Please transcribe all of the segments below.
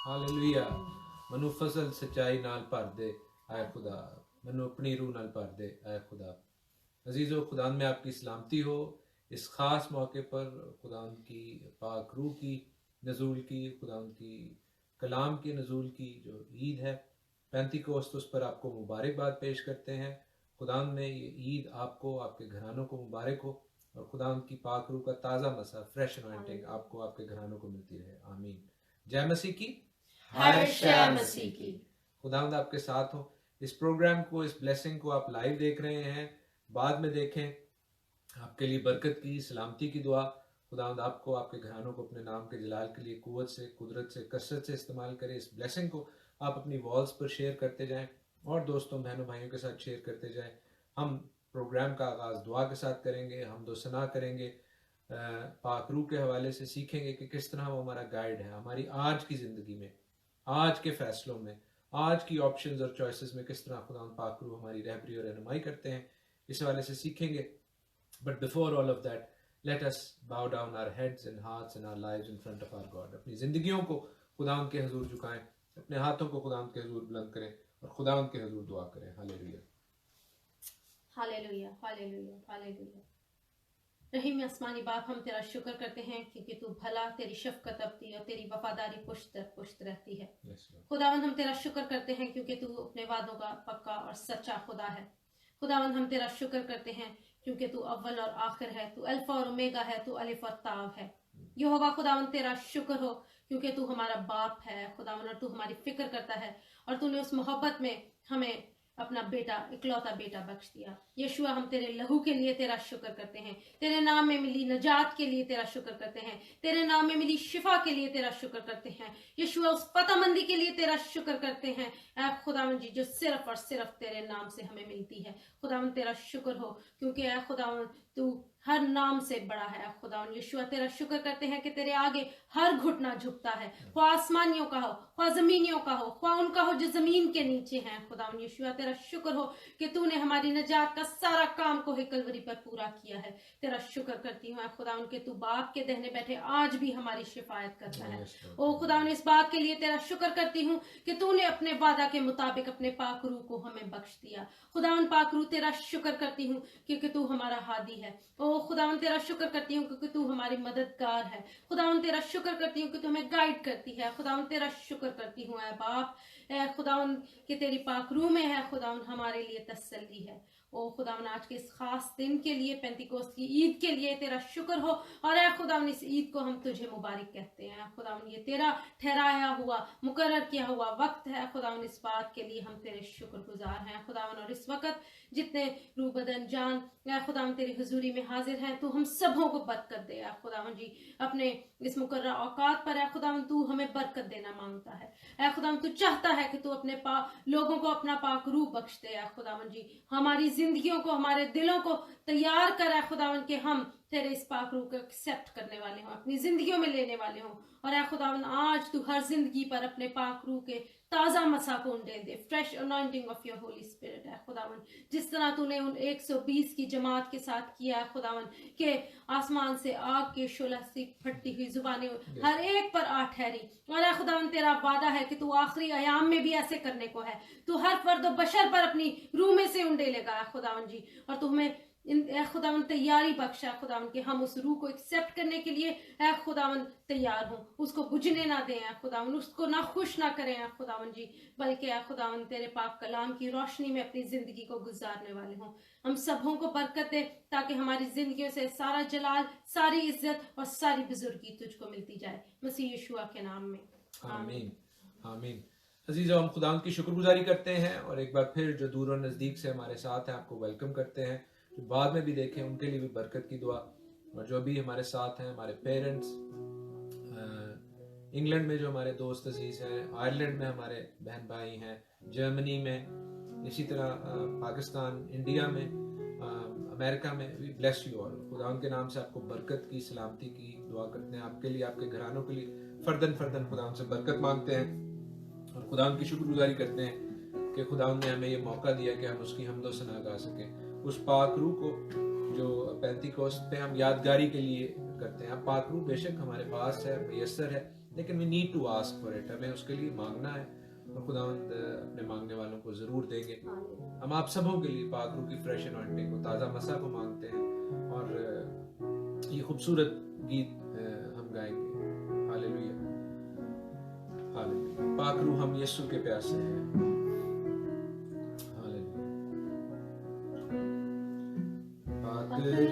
Hallelujah. Manu फसल सच्चाई नाल भर दे आए खुदा, मनु अपनी रूह नाल भर दे आए खुदा। अजीज़ो, खुदा में आपकी सलामती हो इस ख़ास मौके पर। खुदा की पाक रूह की नज़ूल की, खुदा की कलाम के नज़ूल की जो ईद है पेंतिकोस्त, उस पर आपको मुबारकबाद पेश करते हैं। खुदा में ये ईद आपको, आपके घरानों को मुबारक हो और खुदा की पाक रूह का ताज़ा मसा, फ्रेश अनॉइंटिंग आपको, आपके घरानों को मिलती रहे। आमीन। जय मसीह की। हर्षा मसीह की। खुदावंद आपके साथ हो। इस प्रोग्राम को, इस ब्लेसिंग को आप लाइव देख रहे हैं, बाद में देखें, आपके लिए बरकत की, सलामती की दुआ। खुदावंद आपको, आपके घरानों को अपने नाम के जलाल के लिए कुव्वत से, कुदरत से, कसरत से इस्तेमाल करें। इस ब्लेसिंग को आप अपनी वॉल्स पर शेयर करते जाएं और दोस्तों, बहनों, भाइयों के साथ शेयर करते जाएं। हम प्रोग्राम का आगाज़ दुआ के साथ करेंगे, हम दो सना करेंगे, पाक रूह के हवाले से सीखेंगे कि किस तरह वो हमारा गाइड है हमारी आज की ज़िंदगी में, आज के फैसलों में, आज की ऑप्शंस और चॉइसेस में किस तरह खुदा पाक रूह हमारी रहबरी और रहनुमाई करते हैं, इस हवाले से सीखेंगे। But before all of that, let us bow down our heads and hearts and our lives in front of our God. अपनी ज़िंदगियों को खुदा के हजूर झुकाएं, अपने हाथों को खुदा के हजूर बुलंद करें और खुदा के हजूर दुआ करें। Hallelujah, hallelujah, hallelujah, hallelujah. रहीम आसमानी बाप, हम तेरा शुक्र करते हैं क्योंकि तू भला, तेरी शफकत अबदी और तेरी वफादारी पुश्त दर पुश्त रहती है। खुदावंद, हम तेरा शुक्र करते हैं क्योंकि तू अपने वादों का पक्का और सच्चा खुदा है। खुदावंद, हम तेरा शुक्र करते हैं क्योंकि तू अव्वल और आखिर है, तू अल्फा और ओमेगा है, तू अलिफ और ताव है। यहोवा खुदावंद, तेरा शुक्र हो क्योंकि तू हमारा बाप है खुदावंद, और तू हमारी फिक्र करता है और तूने उस मोहब्बत में हमें अपना बेटा, इकलौता बेटा बख्श दिया। यीशुआ, हम तेरे लहू के लिए तेरा शुक्र करते हैं, तेरे नाम में मिली नजात के लिए तेरा शुक्र करते हैं, तेरे नाम में मिली शिफा के लिए तेरा शुक्र करते हैं। यीशुआ, उस फतहमंदी के लिए तेरा शुक्र करते हैं ऐ खुदावंद जी, जो सिर्फ और सिर्फ तेरे नाम से हमें मिलती है। खुदावंद, तेरा शुक्र हो क्योंकि ऐ खुदावंद तू हर नाम से बड़ा है। खुदावंद यीशुआ, तेरा शुक्र करते हैं कि तेरे आगे हर घुटना झुकता है, ख्वाह आसमानियों का हो, ख्वाह जमीनियों का हो, ख्वाह उनका हो जो जमीन के नीचे हैं। खुदावंद यीशुआ, तेरा शुक्र हो कि तूने हमारी निजात का सारा काम को कलवरी पर पूरा किया है। तेरा शुक्र करती हूँ खुदावंद कि तू बाप के दहने बैठे आज भी हमारी शिफायत करता है। ओ खुदावंद, इस बात के लिए तेरा शुक्र करती हूँ कि तूने अपने वादा के मुताबिक अपने पाक रूह को हमें बख्श दिया। खुदावंद पाक रूह, तेरा शुक्र करती हूँ क्योंकि तू हमारा हादी है। ओ खुदावंद, तेरा शुक्र करती हूँ क्योंकि तू हमारी मददगार है। खुदावंद, तेरा शुक्र करती हूँ कि तू हमें गाइड करती है। खुदावंद, तेरा शुक्र करती हूँ ऐ बाप, ऐ खुदावंद कि तेरी पाक रूह में है खुदावंद हमारे लिए तसल्ली है। ओ खुदावंद, आज के इस खास दिन के लिए, पेंतिकोस्त की ईद के लिए तेरा शुक्र हो। और ऐ खुदावंद, इस ईद को हम तुझे मुबारक कहते हैं खुदावंद। ये तेरा ठहराया हुआ, मुकर्रर किया हुआ वक्त है खुदावंद, इस बात के लिए हम तेरे शुक्रगुजार हैं खुदावंद। और इस वक्त जितने रूह बदन जान ऐ खुदावंद तेरी हुजूरी में हाजिर हैं, तू हम सबों को बरकत दे ऐ खुदावंद जी। अपने इस मुकर्रर औकात पर ऐ खुदावंद तू हमें बरकत देना मांगता है ऐ खुदावंद। तू चाहता है कि तू अपने लोगों को अपना पाक रूह बख्श दे ऐ खुदावंद जी। हमारी जिंदगियों को, हमारे दिलों को तैयार कर ऐ खुदावंद कि हम तेरे इस पाक रूह को एक्सेप्ट करने वाले हों, अपनी जिंदगियों में लेने वाले हों। और ऐ खुदावंद, आज तू हर जिंदगी पर अपने पाक रूह के ताजा मसा को उंडेल दे, fresh anointing of your holy spirit है खुदावंद। जिस तरह तूने उन 120 की जमात के साथ किया है खुदावंद के आसमान से आग के शोला सी फटती हुई जुबानें हर एक पर आ ठहरी। और ऐ खुदावंद, तेरा वादा है कि तू आखिरी अयाम में भी ऐसे करने को है। तू हर फर्द बशर पर अपनी रूह में से उंडेलेगा खुदावंद जी। और तू हमें खुदावंद तैयारी बख्शा खुदावंद कि हम उस रूह को एक्सेप्ट करने के लिए ऐ खुदावंद तैयार हों, उसको बुझने ना दें खुदावंद, उसको ना खुश ना करें खुदावंद जी, बल्कि खुदावंद तेरे पाक कलाम की रोशनी में अपनी जिंदगी को गुजारने वाले हों। हम सबों को बरकत दे ताकि हमारी जिंदगियों से सारा जलाल, सारी इज्जत और सारी बुजुर्गी तुझको मिलती जाए, मसीह यीशुआ के नाम में आमीन, आमीन। अजीज़ों, हम खुदा की शुक्रगुजारी करते हैं और एक बार फिर जो दूर और नज़दीक से हमारे साथ हैं, आपको वेलकम करते हैं। जो बाद में भी देखें, उनके लिए भी बरकत की दुआ। और जो भी हमारे साथ हैं, हमारे पेरेंट्स, इंग्लैंड में जो हमारे दोस्त अजीज़ हैं, आयरलैंड में हमारे बहन भाई हैं, जर्मनी में, इसी तरह पाकिस्तान, इंडिया में, अमेरिका में, वी ब्लेस यू ऑल। खुदा के नाम से आपको बरकत की, सलामती की दुआ करते हैं, आपके लिए, आपके घरानों के लिए फर्दन फर्दन खुदा से बरकत मांगते हैं और खुदा की शुक्रगुजारी करते हैं कि खुदा ने हमें ये मौका दिया कि हम उसकी हमदो सना गा सकें। उस पाक रूह को जो पेंतिकोस्त पे हम यादगारी के लिए करते हैं, पाक रूह बेशक हमारे पास है, मैसर है, लेकिन we need to ask for it, हमें उसके लिए मांगना है और खुदावंद अपने मांगने वालों को जरूर देंगे। हम आप सबों के लिए पाक रूह की फ्रेश अनॉइंटिंग को, ताज़ा मसा को मांगते हैं और ये खूबसूरत गीत हम गाएंगे। Hallelujah, hallelujah. पाक रूह हम यीशु के प्यासे हैं।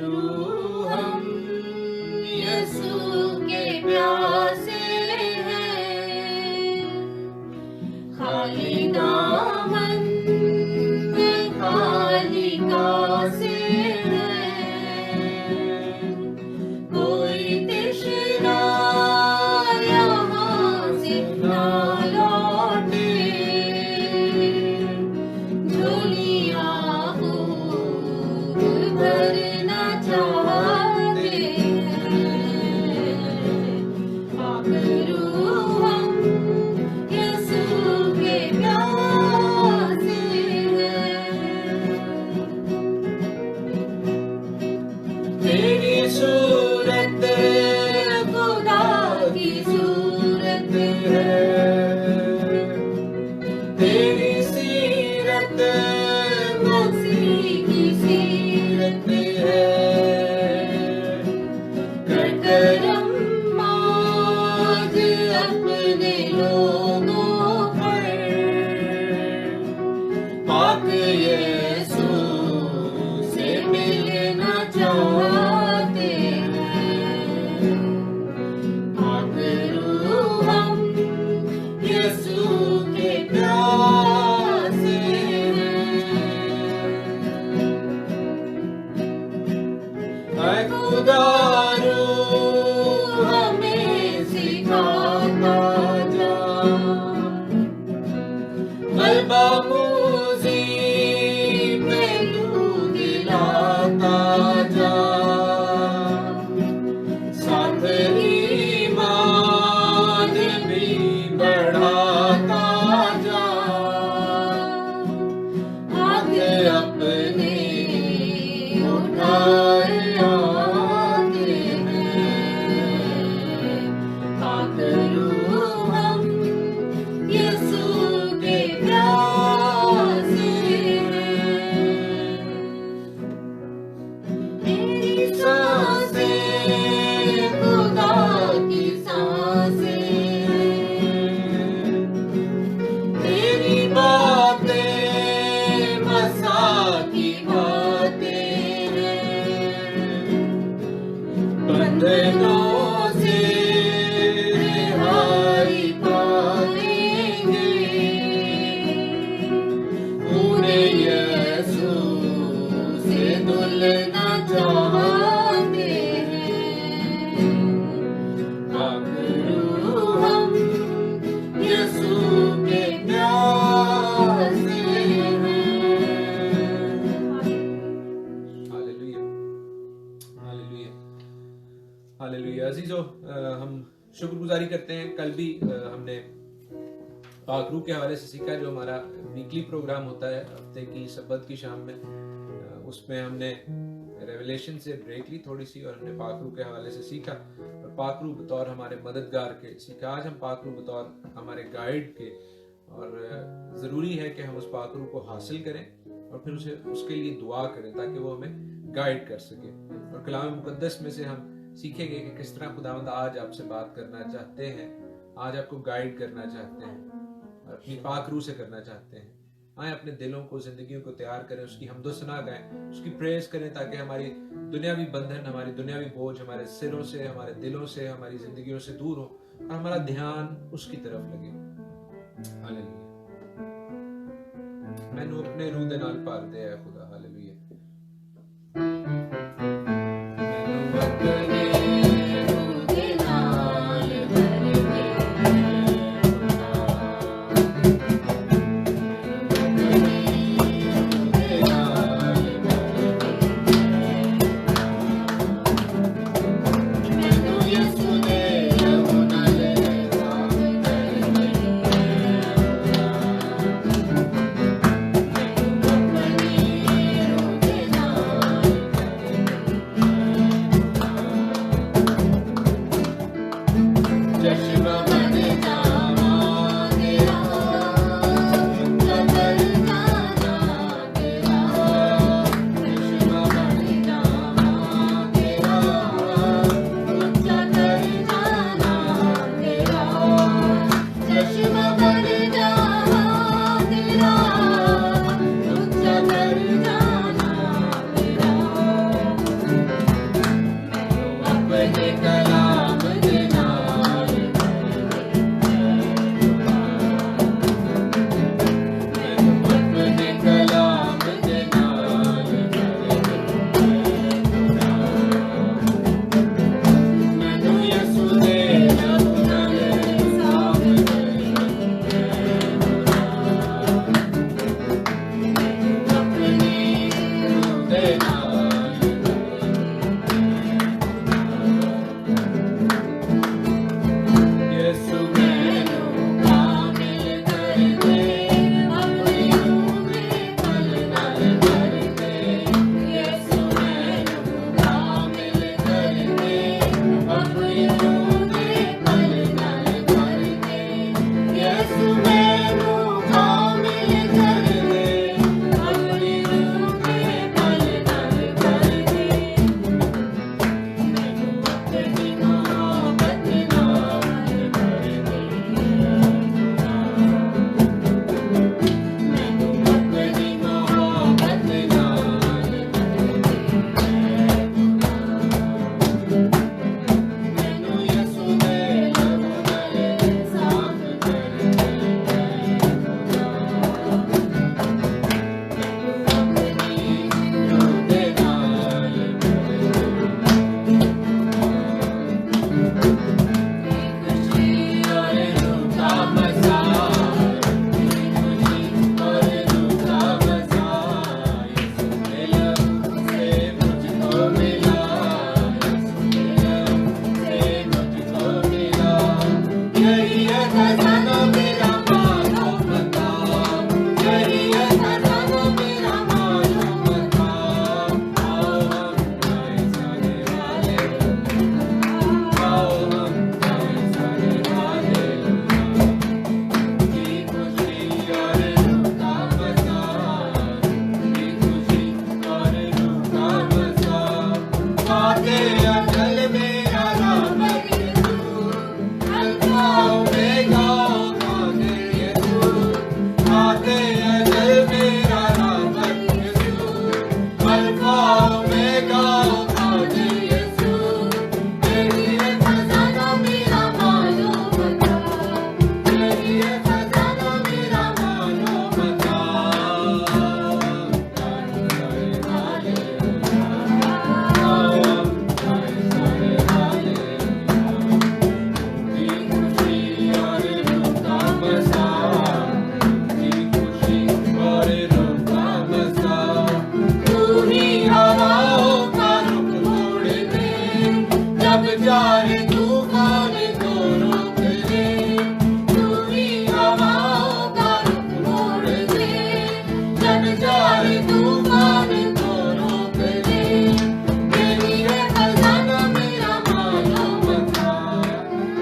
रूह हम यीशु के प्यासे हैं, खाली दामन में खाली कासे हैं, कोई तृष्णा यहाँ से ना लौटे, झोलियाँ खूब भरना चाहते हैं। पाक रूह हम यीशु के प्यासे हैं। तेरी सूरत खुदा की सूरत है, तेरी सीरत मसीह की सीरत है, करम आज अपने लोगों पर, पाक यीशु से मिलना चाहते हैं। पाक रूह हम यीशु के प्यासे हैं। खुदा रूह हमें सिखाता जा, बलबामूजी पे तू दिलाता जा, साथ ईमान भी बढ़ाता जा, हाथ अपने उठाए आते हैं। पाक रूह हम यीशु के प्यासे हैं। तेरी सांसें खुदा की सांसें हैं, तेरी बातें मसा की बातें हैं, बंधनों से रिहाई पाएंगे, पूरे यीशु से दुलना चाहते हैं। पाक रूह हम यीशु के प्यासे हैं। Hallelujah, hallelujah, hallelujah. अजीजों, हम शुक्रगुजारी करते हैं। कल भी हमने पाक रूह के हवाले से सीखा, जो हमारा वीकली प्रोग्राम होता है हफ्ते की सब्बत की शाम में। उसमें हमने रेवलेशन से ब्रेक ली थोड़ी सी और हमने पाक रूह के हवाले से सीखा और पाक रूह बतौर हमारे मददगार के सीखा। आज हम पाक रूह बतौर हमारे गाइड के, और ज़रूरी है कि हम उस पाक रूह को हासिल करें और फिर उसके लिए दुआ करें ताकि वो हमें गाइड कर सके। और कलाम मुकद्दस में से हम सीखेंगे कि किस तरह खुदावंद आज आपसे बात करना चाहते हैं, आज आपको गाइड करना चाहते हैं और अपनी पाक रूह से करना चाहते हैं। आए अपने दिलों को, जिंदगियों को तैयार करें, उसकी हमदो सना गाएं, उसकी प्रेज करें ताकि हमारी दुनियावी बंधन, हमारी दुनियावी बोझ हमारे सिरों से, हमारे दिलों से, हमारी जिंदगियों से दूर हो और हमारा ध्यान उसकी तरफ लगे। हालेलुया। मैनू अपने रूह दे नाल भर दे है खुदा। हालेलुया। मैनू अपने रूह दे नाल भर दे, मैनू यीशु दे लहू नाल साफ कर दे, मैनू अपनी रूह दे नाल खजाना मेरा मानो बताओ, यही है खजाना मेरा मानो बताओ। आओ हम गाएं सारे हालेलुया, आओ हम गाएं सारे हालेलुया। की खुशी और रूह का मज़ा, की खुशी और रूह का मज़ा, आते अजल मेरा राहबर यीशु, अल्फा ओमेगा कादिर यीशु, आते अजल मेरा राहबर यीशु, अल्फा ओमेगा कादिर यीशु। यही है खजाना मेरा मानो बताओ, यही है खजाना मेरा मानो बताओ। गाएं सारे हालेलुया, आओ हम गाएं सारे हालेलुया। की खुशी और रूह का मज़ा, की खुशी और रूह का मज़ा, तू ही हवाओं का रुख मोड़ दे, जब चाहे तूफान को रोक ले। तू ही हवाओं का रुख मोड़ दे, जब चाहे तूफान को रोक ले। यही है खजाना मेरा मानो बताओ,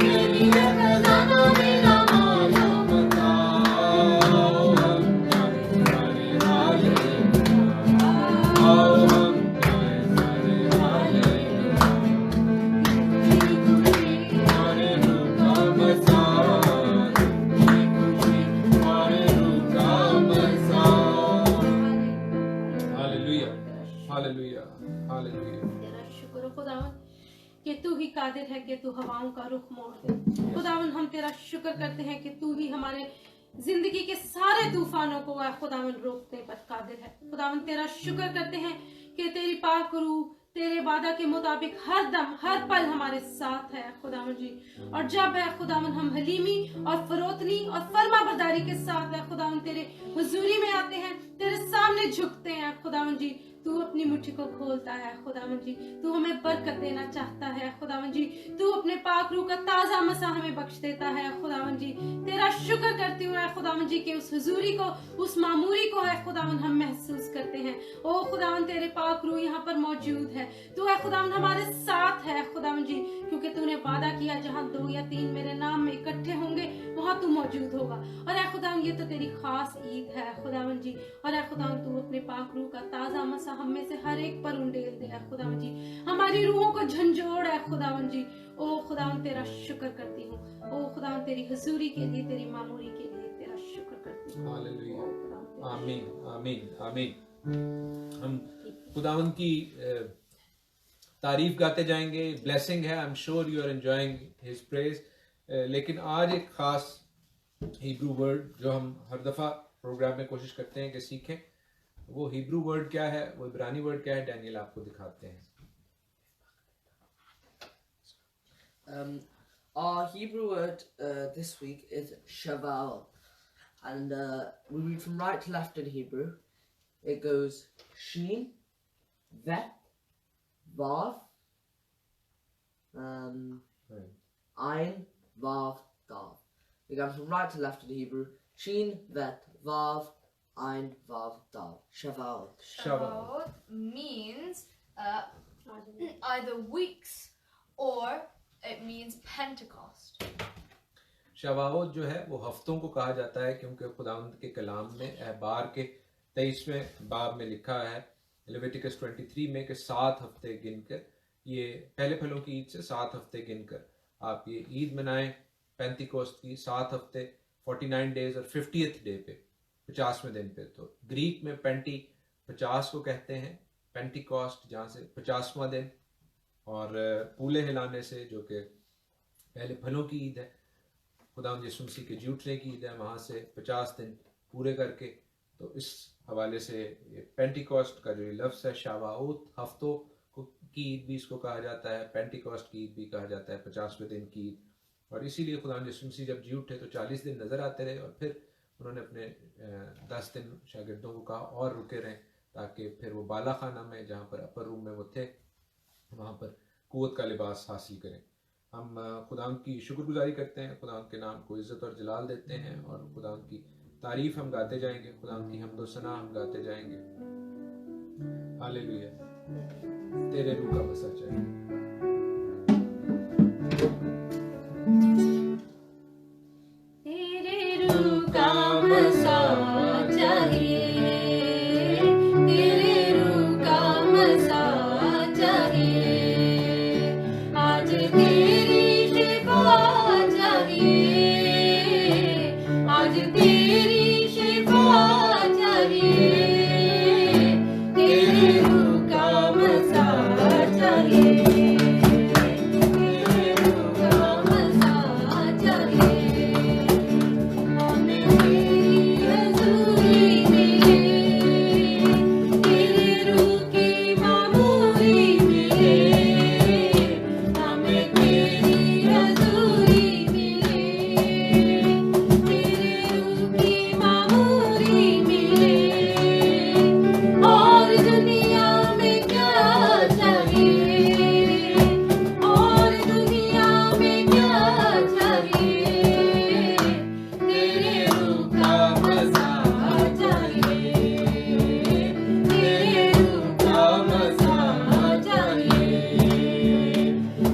यही है खजाना मेरा मानो बताओ। हम गाएं सारे हालेलुया, आओ हम गाएं सारे हालेलुया। की खुशी और रूह का मज़ा, की खुशी और रूह का मज़ा। Hallelujah, hallelujah, hallelujah. तेरा शुक्र हो खुदावन कि तू ही कादिर है कि तू हवाओं का रुख मोड़ दे। खुदावन हम तेरा शुक्र करते हैं कि तू ही हमारे जिंदगी के सारे तूफानों को वह खुदावन रोकने पर कादिर है। खुदावन तेरा शुक्र करते हैं कि तेरी पाक रूह तेरे वादा के मुताबिक हर दम हर पल हमारे साथ है खुदावन जी। और जब है खुदावन हम हलीमी और फरोतनी और फर्माबरदारी के साथ है खुदावन तेरे हुजूरी में आते हैं, तेरे सामने झुकते हैं खुदावन जी। तू अपनी मुट्ठी को खोलता है खुदावन जी, तू हमें बरकत देना चाहता है खुदावन जी। तू अपने पाक रूह का ताजा मसा हमें बख्श देता है खुदावन जी। तेरा शुक्र करती हूँ खुदावन जी कि उस हुजूरी को, उस मामूरी को है खुदावन हम महसूस करते हैं। ओ खुदावन तेरे पाक रूह यहाँ पर मौजूद है, तू है खुदावन हमारे साथ है खुदावन जी, क्योंकि तूने वादा किया जहाँ 2 या 3 मेरे नाम में इकट्ठे होंगे वहाँ तू मौजूद होगा। और है खुदावन ये तो तेरी खास ईद है खुदावन जी। और है खुदावन तू अपने पाक रूह का ताजा मसा हम में से हर एक पर उंडेल दे है खुदावन जी, हमारी रूहों को झंझोड़ है खुदावन जी। ओ खुदावन तेरा शुक्र करती हूँ, ओ खुदावन तेरी हुजूरी के लिए, तेरी मामूरी के लिए तेरा शुक्र करती हूँ। हालेलुया, आमीन, आमीन, आमीन। हम खुदावन की तारीफ गाते जाएंगे। ब्लेसिंग है, I am sure you are enjoying his praise. लेकिन आज एक खास हिब्रू वर्ड जो हम हर दफा प्रोग्राम में कोशिश करते हैं कि सीखें, वो हिब्रू वर्ड क्या है, वो इब्रानी वर्ड क्या है, डैनियल आपको दिखाते हैं। Our Hebrew word this week is shaval, and we read from right to left in Hebrew. It goes shin, vet, vav, ayin, vav, dav. We go from right to left in Hebrew. Shin, vet, vav, ayin, vav, dav. Shaval. Shavuot means either weeks or it means Pentecost. शवाओत जो है वो हफ्तों को कहा जाता है, क्योंकि खुदावंद के कलाम में एहबार के 23वें बाब में लिखा है लेविटिकस 23 में कि 7 हफ्ते गिनकर, ये पहले फलों की ईद से 7 हफ्ते गिनकर आप ये ईद मनाएं पेंटिकोस्ट की। 7 हफ्ते 49 डेज और 50th डे पे 50वें दिन पे। तो ग्रीक में पेंटी 50 को कहते हैं, पेंटिकोस्ट जहाँ से 50वां दिन, और पूले हिलाने से जो कि पहले फलों की ईद है, खुदावंद यीशु मसीह के जूठने की ईद है, वहाँ से 50 दिन पूरे करके। तो इस हवाले से ये पेंटिकोस्ट का जो ये लफ्ज़ है शावाउत, हफ्तों की ईद भी इसको कहा जाता है, पेंटिकोस्ट की ईद भी कहा जाता है, 50वें दिन की ईद। और इसीलिए खुदावंद यीशु मसीह जब जी उठे तो 40 दिन नज़र आते रहे, और फिर उन्होंने अपने 10 दिन शागिर्दों को कहा और रुके रहें, ताकि फिर वो बाला खाना में, जहाँ पर अपर रूम में वो थे, वहाँ पर कुव्वत का लिबास हासिल करें। हम खुदावंद की शुक्रगुजारी करते हैं, खुदावंद के नाम को इज्जत और जलाल देते हैं और खुदावंद की तारीफ हम गाते जाएंगे, खुदावंद की हम्द व सना हम गाते जाएंगे। हालेलुया। तेरे रूह का बसा चाहिए। तेरे रूह का बसा चाहिए, तेरे रूह का बसा चाहिए, आज तेरी शिफा चाहिए, आज तेरी शिफा चाहिए, तेरे रूह का बसा चाहिए, तेरे रूह का बसा चाहिए, हमें तेरी हज़ूरी मिले, तेरे रूह की मामूरी मिले, हमें तेरी हज़ूरी मिले, तेरे रूह की मामूरी मिले, और दुनिया में क्या चाहिए, और दुनिया में क्या चाहिए, तेरे रूह का बसा चाहिए, तेरे रूह का बसा चाहिए,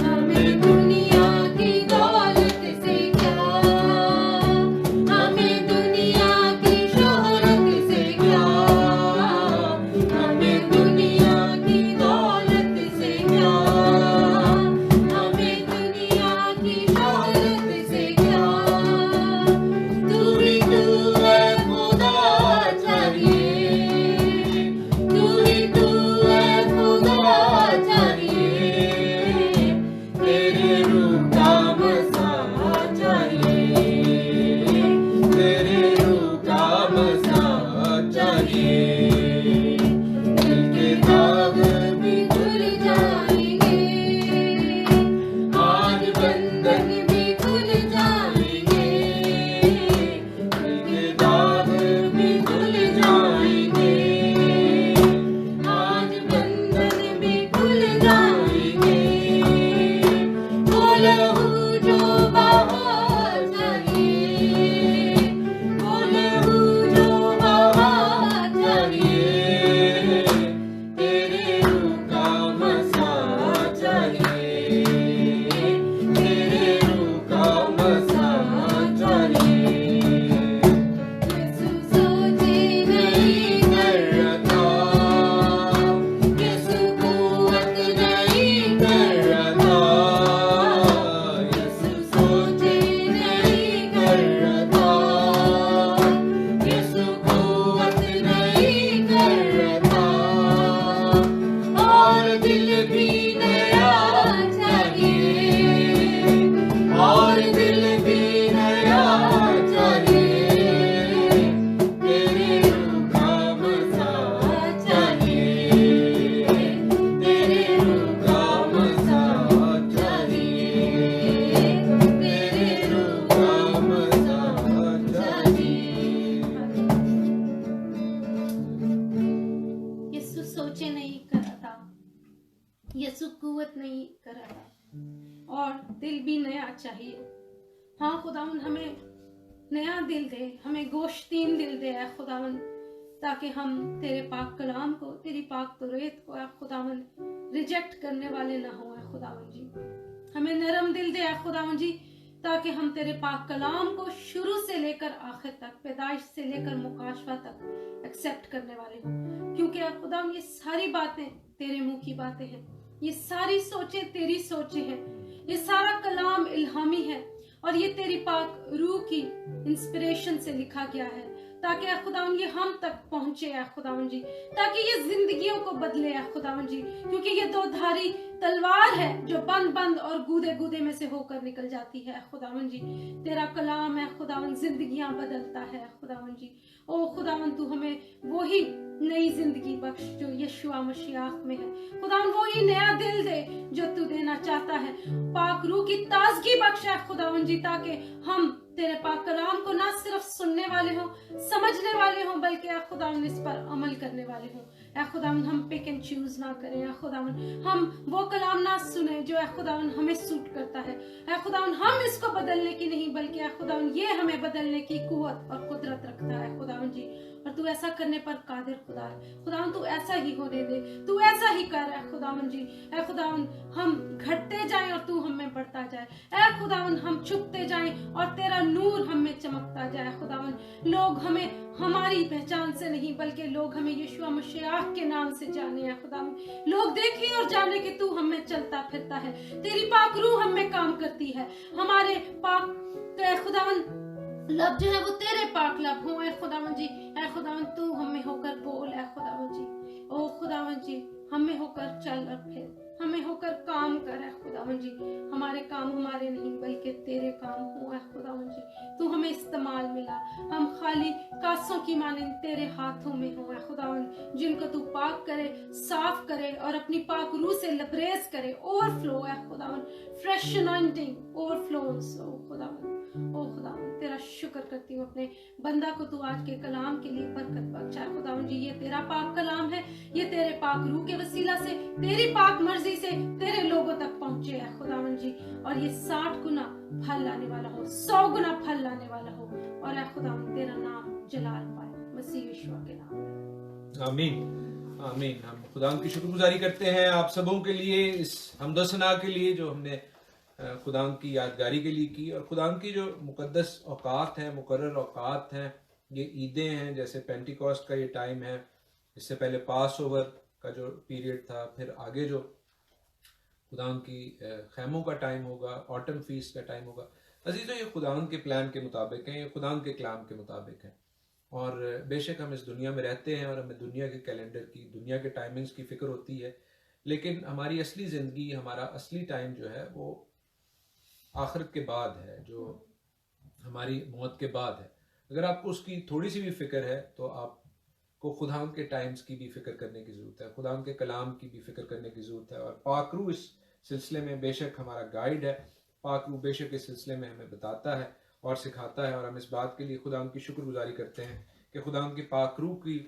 हमें दुनिया की दौलत से क्या, हमें दुनिया की शोहरत से क्या, हमें दुनिया की दौलत से क्या, हमें दुनिया की शोहरत से क्या, तू ही तू है खुदा चाहिए, तू ही तू है खुदा चाहिए, तेरे रूह का बसा चाहिए, तेरे रूह का बसा चाहिए। दिल के दाग भी खुल जाएंगे, आज बंधन भी खुल जाएंगे, दिल के दाग भी खुल जाएंगे, आज बंधन भी खुल जाएंगे, वो लहू जो बहा चाहिए, वो लहू जो बहा चाहिए, तेरे रूह का बसा चाहिए, तेरे रूह का बसा चाहिए। यीशु सोचे नहीं करता, यीशु कुव्वत नहीं करता, यीशु सोचे नहीं करता, यीशु कुव्वत नहीं करता, और दिल भी नया चाहिए, और दिल भी नया चाहिए, तेरे रूह का बसा चाहिए, तेरे रूह का बसा चाहिए, तेरे रूह का बसा चाहिए। यीशु सोचे नहीं करता, यीशु कुव्वत नहीं करता, और दिल भी नया चाहिए। हाँ खुदावन, हमें नया दिल दे, हमें गोश्तीन दिल दे ऐ खुदावन, ताकि हम तेरे पाक कलाम को, तेरी पाक तौरात को ऐ खुदावन रिजेक्ट करने वाले ना हो ऐ खुदावन जी। हमें नरम दिल दे ऐ खुदावन जी, ताकि हम तेरे पाक कलाम को शुरू से लेकर आखिर तक, पैदाइश से लेकर मुकाशवा तक एक्सेप्ट करने वाले हों, क्योंकि ऐ खुदावन ये सारी बातें तेरे मुंह की बातें हैं, ये सारी सोचें तेरी सोचें हैं, ये सारा कलाम इल्हामी है और ये तेरी पाक रूह की इंस्पिरेशन से लिखा गया है, ताकि खुदावन ये हम तक पहुंचे है खुदावन जी, ताकि ये जिंदगियों को बदले है खुदावन जी, क्योंकि ये दो धारी तलवार है जो बंद बंद और गूदे गूदे में से होकर निकल जाती है खुदावन जी। तेरा कलाम है खुदावन, जिंदगियां बदलता है खुदावन जी। ओ खुदावन, तू हमें वही नई जिंदगी बख्श जो यीशुआ मसीह में है खुदावन, वही नया दिल दे जो तू देना चाहता है, पाक रूह की ताजगी बख्श है खुदावन जी, ताकि हम तेरे पाक कलाम को ना सिर्फ सुनने वाले हों, समझने वाले हों, बल्कि खुदावन इस पर अमल करने वाले हों। ऐ खुदावन हम पिक एंड चूज ना करें। ऐ खुदावन हम वो कलाम ना सुने जो ऐ खुदावन हमें सूट करता है। ऐ खुदावन हम इसको बदलने की नहीं बल्कि ऐ खुदावन ये हमें बदलने की कुव्वत और कुदरत रखता है खुदावन जी। और तू ऐसा करने पर कादिर खुदा है खुदावन, तू ऐसा ही होने दे, तू ऐसा ही कर ऐ खुदावन जी। ऐ खुदावन हम घटते जाएं और तू हमें बढ़ता जाए। ऐ खुदावन हम छुपते जाएं और तेरा नूर हम में चमकता जाए खुदावन। लोग हमें हमारी पहचान से नहीं बल्कि लोग हमें यीशु मसीह के नाम से जाने हैं खुदावन। लोग देखें और जाने कि तू हम में चलता फिरता है, तेरी पाक रूह हम में काम करती है। हमारे पाक ऐ खुदावन लब जो है वो तेरे पाक लब हो ऐ खुदावन जी। ऐ खुदावन तू हमें होकर बोल ऐ खुदावन जी। ओ खुदावन जी हमें होकर चल और फिर, हमें होकर काम कर ऐ खुदावन जी। हमारे काम हमारे नहीं बल्कि तेरे काम हो ऐ खुदावन जी। तू हमें इस्तेमाल मिला, हम खाली कासों की मानिंद तेरे हाथों में हो ऐ खुदावन, जिनको तू पाक करे, साफ करे और अपनी पाक रूह से लबरेज करे। ओवरफ्लो ऐ खुदावन, फ्रेश अनॉइंटिंग ओवरफ्लोस ओ खुदावन। ओ खुदावन तेरा शुक्र करती हूँ अपने बंदा को तू आज के कलाम के लिए बरकत बख्शा खुदावन जी। ये तेरा पाक कलाम है, ये तेरे पाक रूह के वसीला से तेरी पाक मर्जी से तेरे लोगों तक पहुंचे है खुदावन जी। और ये 60 गुना फल लाने वाला हो, 100 गुना फल लाने वाला हो और ऐ खुदावन तेरा नाम जलाल पाए मसीह यीशु के नाम में। आमीन आमीन। हम खुदा की शुक्रगुजारी करते हैं आप सबों के लिए, इस हमदसना के लिए जो हमने खुदा की यादगारी के लिए की। और खुदा की जो मुकद्दस औकात हैं, मुकर्रर औकात हैं, ये ईदें हैं, जैसे पेंटिकॉस्ट का ये टाइम है, इससे पहले पास ओवर का जो पीरियड था, फिर आगे जो खुदा की खैमों का टाइम होगा, ऑटम फीस्ट का टाइम होगा। अजीज़ों ये खुदा के प्लान के मुताबिक हैं, ये खुदा के कलाम के मुताबिक हैं। और बेशक हम इस दुनिया में रहते हैं और हमें दुनिया के कैलेंडर की, दुनिया के टाइमिंग्स की फ़िक्र होती है, लेकिन हमारी असली ज़िंदगी, हमारा असली टाइम जो है वो आखिरत के बाद है, जो हमारी मौत के बाद है। अगर आपको उसकी थोड़ी सी भी फ़िक्र है तो आपको खुदा के टाइम्स की भी फ़िक्र करने की ज़रूरत है, खुदा के कलाम की भी फ़िक्र करने की ज़रूरत है। और पाक रूह इस सिलसिले में बेशक हमारा गाइड है, पाक रूह बेशक इस सिलसिले में हमें बताता है और सिखाता है। और हम इस बात के लिए खुदा की शुक्रगुजारी करते हैं कि खुदा की पाक रूह की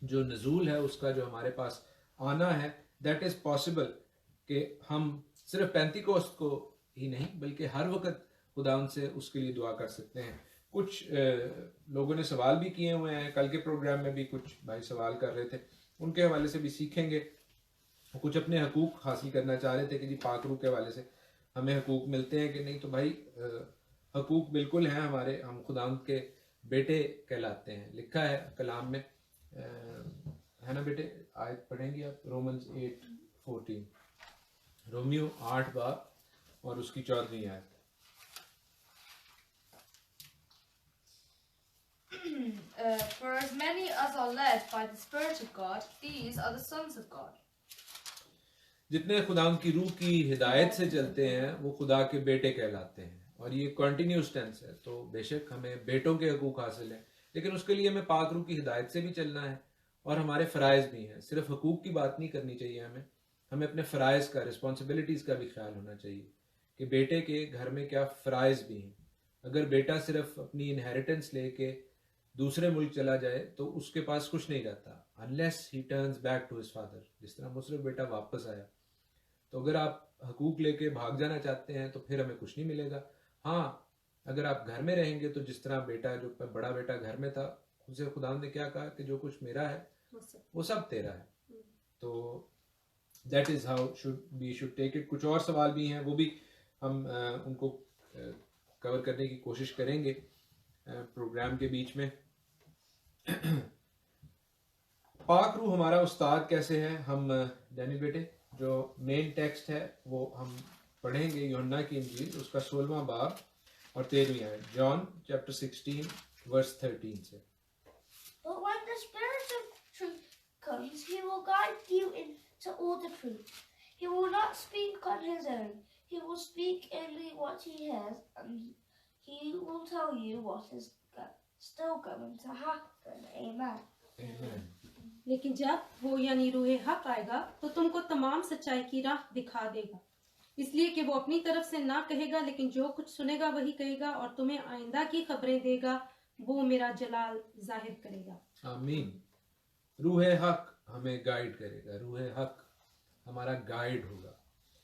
जो नज़ूल है, उसका जो हमारे पास आना है, दैट इज़ पॉसिबल कि हम सिर्फ पेंटिकॉस्ट को ही नहीं बल्कि हर वक्त खुदा से उसके लिए दुआ कर सकते हैं। कुछ लोगों ने सवाल भी किए हुए हैं, कल के प्रोग्राम में भी कुछ भाई सवाल कर रहे थे, उनके हवाले से भी सीखेंगे। कुछ अपने हकूक़ हासिल करना चाह रहे थे कि जी पाक रूह के हवाले से हमें हकूक़ मिलते हैं कि नहीं। तो भाई हकूक़ बिल्कुल हैं हमारे, हम खुदा के बेटे कहलाते हैं। लिखा है कलाम में, है ना बेटे? आयत पढ़ेंगे आप, रोमन्स 8:14, रोमियो 8 बाब और उसकी 14वीं आयत। For as many as are led by the Spirit of God, these are the sons of God. जितने खुदा की रूह की हिदायत से चलते हैं वो खुदा के बेटे कहलाते हैं। और ये कंटिन्यूस टेंस है, तो बेशक हमें बेटों के हकूक़ हासिल हैं, लेकिन उसके लिए हमें पाक रूह की हिदायत से भी चलना है और हमारे फ़राइज़ भी हैं। सिर्फ हकूक़ की बात नहीं करनी चाहिए हमें अपने फ़राइज़ का, रिस्पॉन्सिबिलिटीज़ का भी ख्याल होना चाहिए कि बेटे के घर में क्या फ़राइज़ भी हैं। अगर बेटा सिर्फ अपनी इनहेरिटेंस लेके दूसरे मुल्क चला जाए तो उसके पास कुछ नहीं रहता, unless he turns back to his father. जिस तरह मुसरफ बेटा वापस आया, तो अगर आप हकूक़ लेके भाग जाना चाहते हैं तो फिर हमें कुछ नहीं मिलेगा। हाँ, अगर आप घर में रहेंगे तो जिस तरह बेटा, जो बड़ा बेटा घर में था, उसे खुदा ने क्या कहा कि जो कुछ मेरा है वो सब तेरा है। तो that is how we should take it. कुछ और सवाल भी हैं, वो भी हम उनको कवर करने की कोशिश करेंगे प्रोग्राम के बीच में। पाक रूह हमारा उस्ताद कैसे है? हम डैनियल बेटे जो मेन टेक्स्ट है वो हम पढ़ेंगे, यूहन्ना की इंजील उसका 16वां बाब और 13वीं आयत, जॉन चैप्टर 16 वर्स 13 से। But when the Spirit of truth comes, he will guide you into all the truth. He will not speak on his own. He will speak only what he hears, and he will tell you what is still going to happen. Amen. Amen. लेकिन जब वो यानी रूहे हक आएगा तो तुमको तमाम सच्चाई की राह दिखा देगा, इसलिए कि वो अपनी तरफ से ना कहेगा, लेकिन जो कुछ सुनेगा वही कहेगा और तुम्हें आइंदा की खबरें देगा। वो मेरा जलाल जाहिर करेगा। आमीन। रूहे हक हमें गाइड करेगा, रूह हक हमारा गाइड होगा।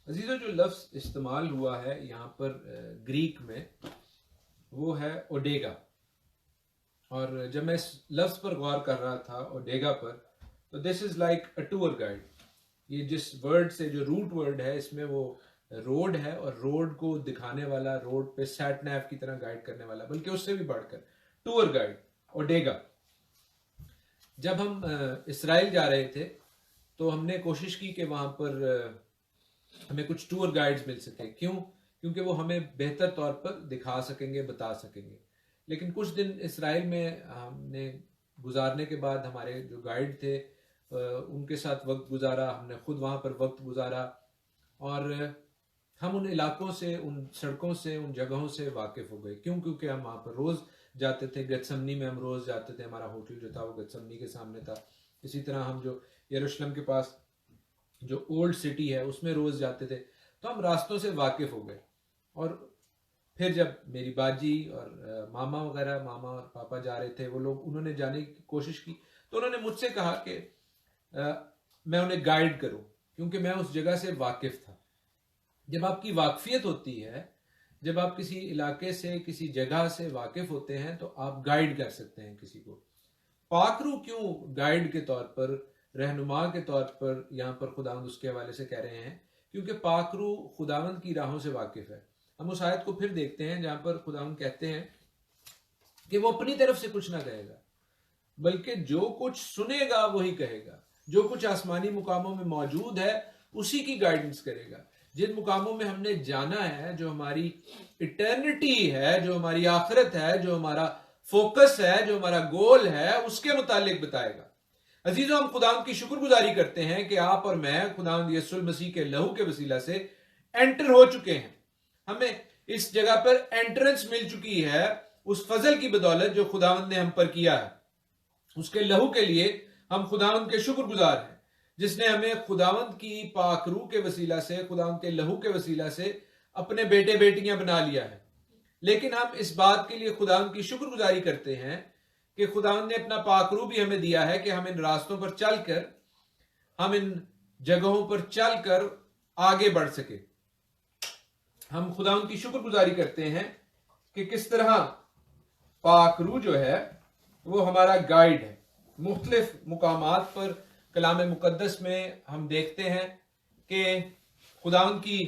अजीज़ों, जो लफ्ज़ इस्तेमाल हुआ है यहाँ पर ग्रीक में वो है ओडेगा। और जब मैं इस लफ्ज़ पर गौर कर रहा था ओडेगा पर, तो this is like a tour guide. ये जिस वर्ड से, जो रूट वर्ड है, इसमें वो रोड है और रोड को दिखाने वाला, रोड पे सैट नैव की तरह गाइड करने वाला, बल्कि उससे भी बढ़कर टूर गाइड ओडेगा। जब हम इसराइल जा रहे थे तो हमने कोशिश की कि वहाँ पर हमें कुछ टूर गाइड्स मिल सके। क्यों? क्योंकि वो हमें बेहतर तौर पर दिखा सकेंगे, बता सकेंगे। लेकिन कुछ दिन इसराइल में हमने गुजारने के बाद हमारे जो गाइड थे उनके साथ वक्त गुजारा, हमने खुद वहाँ पर वक्त गुजारा और हम उन इलाकों से, उन सड़कों से, उन जगहों से वाकिफ हो गए। क्यों? क्योंकि हम वहाँ पर रोज़ जाते थे। गतसमनी में हम रोज़ जाते थे, हमारा होटल जो था वो गतसमनी के सामने था। इसी तरह हम जो यरूशलेम के पास जो ओल्ड सिटी है उसमें रोज़ जाते थे। तो हम रास्तों से वाकिफ हो गए। और फिर जब मेरी बाजी और मामा वगैरह, मामा और पापा जा रहे थे, वो लोग, उन्होंने जाने की कोशिश की, तो उन्होंने मुझसे कहा कि मैं उन्हें गाइड करूं, क्योंकि मैं उस जगह से वाकिफ था। जब आपकी वाकफियत होती है, जब आप किसी इलाके से, किसी जगह से वाकिफ होते हैं, तो आप गाइड कर सकते हैं किसी को। पाकरू क्यों गाइड के तौर पर, रहनुमा के तौर पर यहाँ पर खुदावंद उसके हवाले से कह रहे हैं? क्योंकि पाकरू खुदावंद की राहों से वाकिफ है। हम उस आयत को फिर देखते हैं जहां पर खुदावंद कहते हैं कि वो अपनी तरफ से कुछ ना कहेगा, बल्कि जो कुछ सुनेगा वही कहेगा। जो कुछ आसमानी मुकामों में मौजूद है उसी की गाइडेंस करेगा। जिन मुकामों में हमने जाना है, जो हमारी इटर्निटी है, जो हमारी आखिरत है, जो हमारा फोकस है, जो हमारा गोल है, उसके मुतालिक बताएगा। अजीजों, हम खुदावंद की शुक्रगुजारी करते हैं कि आप और मैं खुदावंद यीशु मसीह के लहू के वसीला से एंटर हो चुके हैं। हमें इस जगह पर एंट्रेंस मिल चुकी है उस फजल की बदौलत जो खुदावंद ने हम पर किया है। उसके लहू के लिए हम खुदावंद के शुक्रगुजार हैं, जिसने हमें खुदावंद की पाक रूह के वसीला से, खुदावंद के लहू के वसीला से अपने बेटे बेटियां बना लिया है। लेकिन हम इस बात के लिए खुदावंद की शुक्रगुजारी करते हैं कि खुदावंद ने अपना पाक रूह भी हमें दिया है कि हम इन रास्तों पर चलकर, हम इन जगहों पर चलकर आगे बढ़ सके। हम खुदावंद की शुक्रगुजारी करते हैं कि किस तरह पाक रूह जो है वो हमारा गाइड है। मुख्तलिफ मुकामात पर कलाम मुकद्दस में हम देखते हैं कि खुदावंद की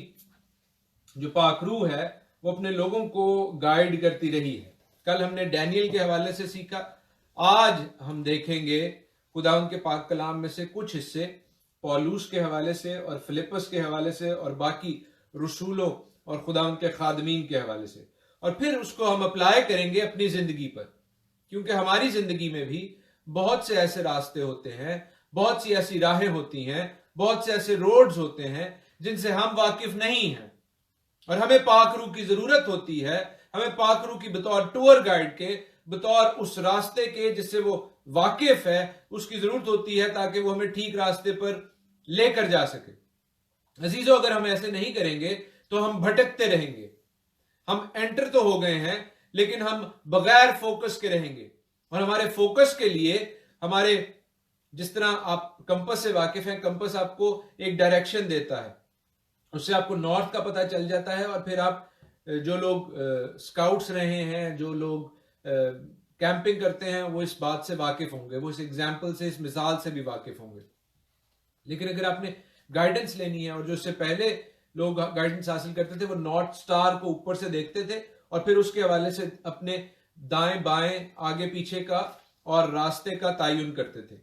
जो पाक रूह है वो अपने लोगों को गाइड करती रही है। कल हमने डैनियल के हवाले से सीखा। आज हम देखेंगे खुदावंद के पाक कलाम में से कुछ हिस्से पौलूस के हवाले से और फिलिपस के हवाले से और बाकी रसूलों और खुदावंद के खादमीन के हवाले से, और फिर उसको हम अप्लाई करेंगे अपनी जिंदगी पर। क्योंकि हमारी जिंदगी में भी बहुत से ऐसे रास्ते होते हैं, बहुत सी ऐसी राहें होती हैं, बहुत से ऐसे रोड्स होते हैं जिनसे हम वाकिफ नहीं हैं, और हमें पाक रूह की जरूरत होती है। हमें पाक रूह की बतौर टूर गाइड के, बतौर उस रास्ते के जिससे वो वाकिफ है, उसकी जरूरत होती है ताकि वो हमें ठीक रास्ते पर लेकर जा सके। अजीजों, अगर हम ऐसे नहीं करेंगे तो हम भटकते रहेंगे। हम एंटर तो हो गए हैं, लेकिन हम बगैर फोकस के रहेंगे। और हमारे फोकस के लिए, हमारे, जिस तरह आप कंपस से वाकिफ हैं, कंपस आपको एक डायरेक्शन देता है, उससे आपको नॉर्थ का पता चल जाता है। और फिर आप, जो लोग स्काउट्स रहे हैं, जो लोग कैंपिंग करते हैं, वो इस बात से वाकिफ होंगे, वो इस एग्जाम्पल से, इस मिसाल से भी वाकिफ होंगे। लेकिन अगर आपने गाइडेंस लेनी है, और जो इससे पहले लोग गाइडेंस हासिल करते थे वो नॉर्थ स्टार को ऊपर से देखते थे और फिर उसके हवाले से अपने दाएं बाएं, आगे पीछे का और रास्ते का तयन करते थे।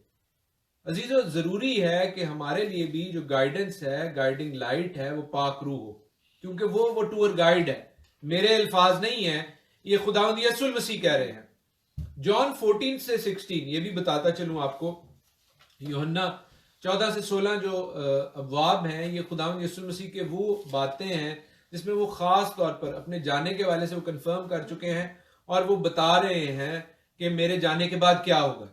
अजीजों, जरूरी है कि हमारे लिए भी जो गाइडेंस है, गाइडिंग लाइट है, वो पाक रूह हो, क्योंकि वो टूर गाइड है। मेरे अल्फाज नहीं है, ये खुदावंद यीशु मसीह कह रहे हैं। जॉन 14 से 16, ये भी बताता चलूं आपको, यूहन्ना 14 से 16 जो अबवाब हैं, ये खुदावंद यीशु मसीह के वो बातें हैं जिसमें वो खास तौर पर अपने जाने के वाले से वो कंफर्म कर चुके हैं, और वो बता रहे हैं कि मेरे जाने के बाद क्या होगा।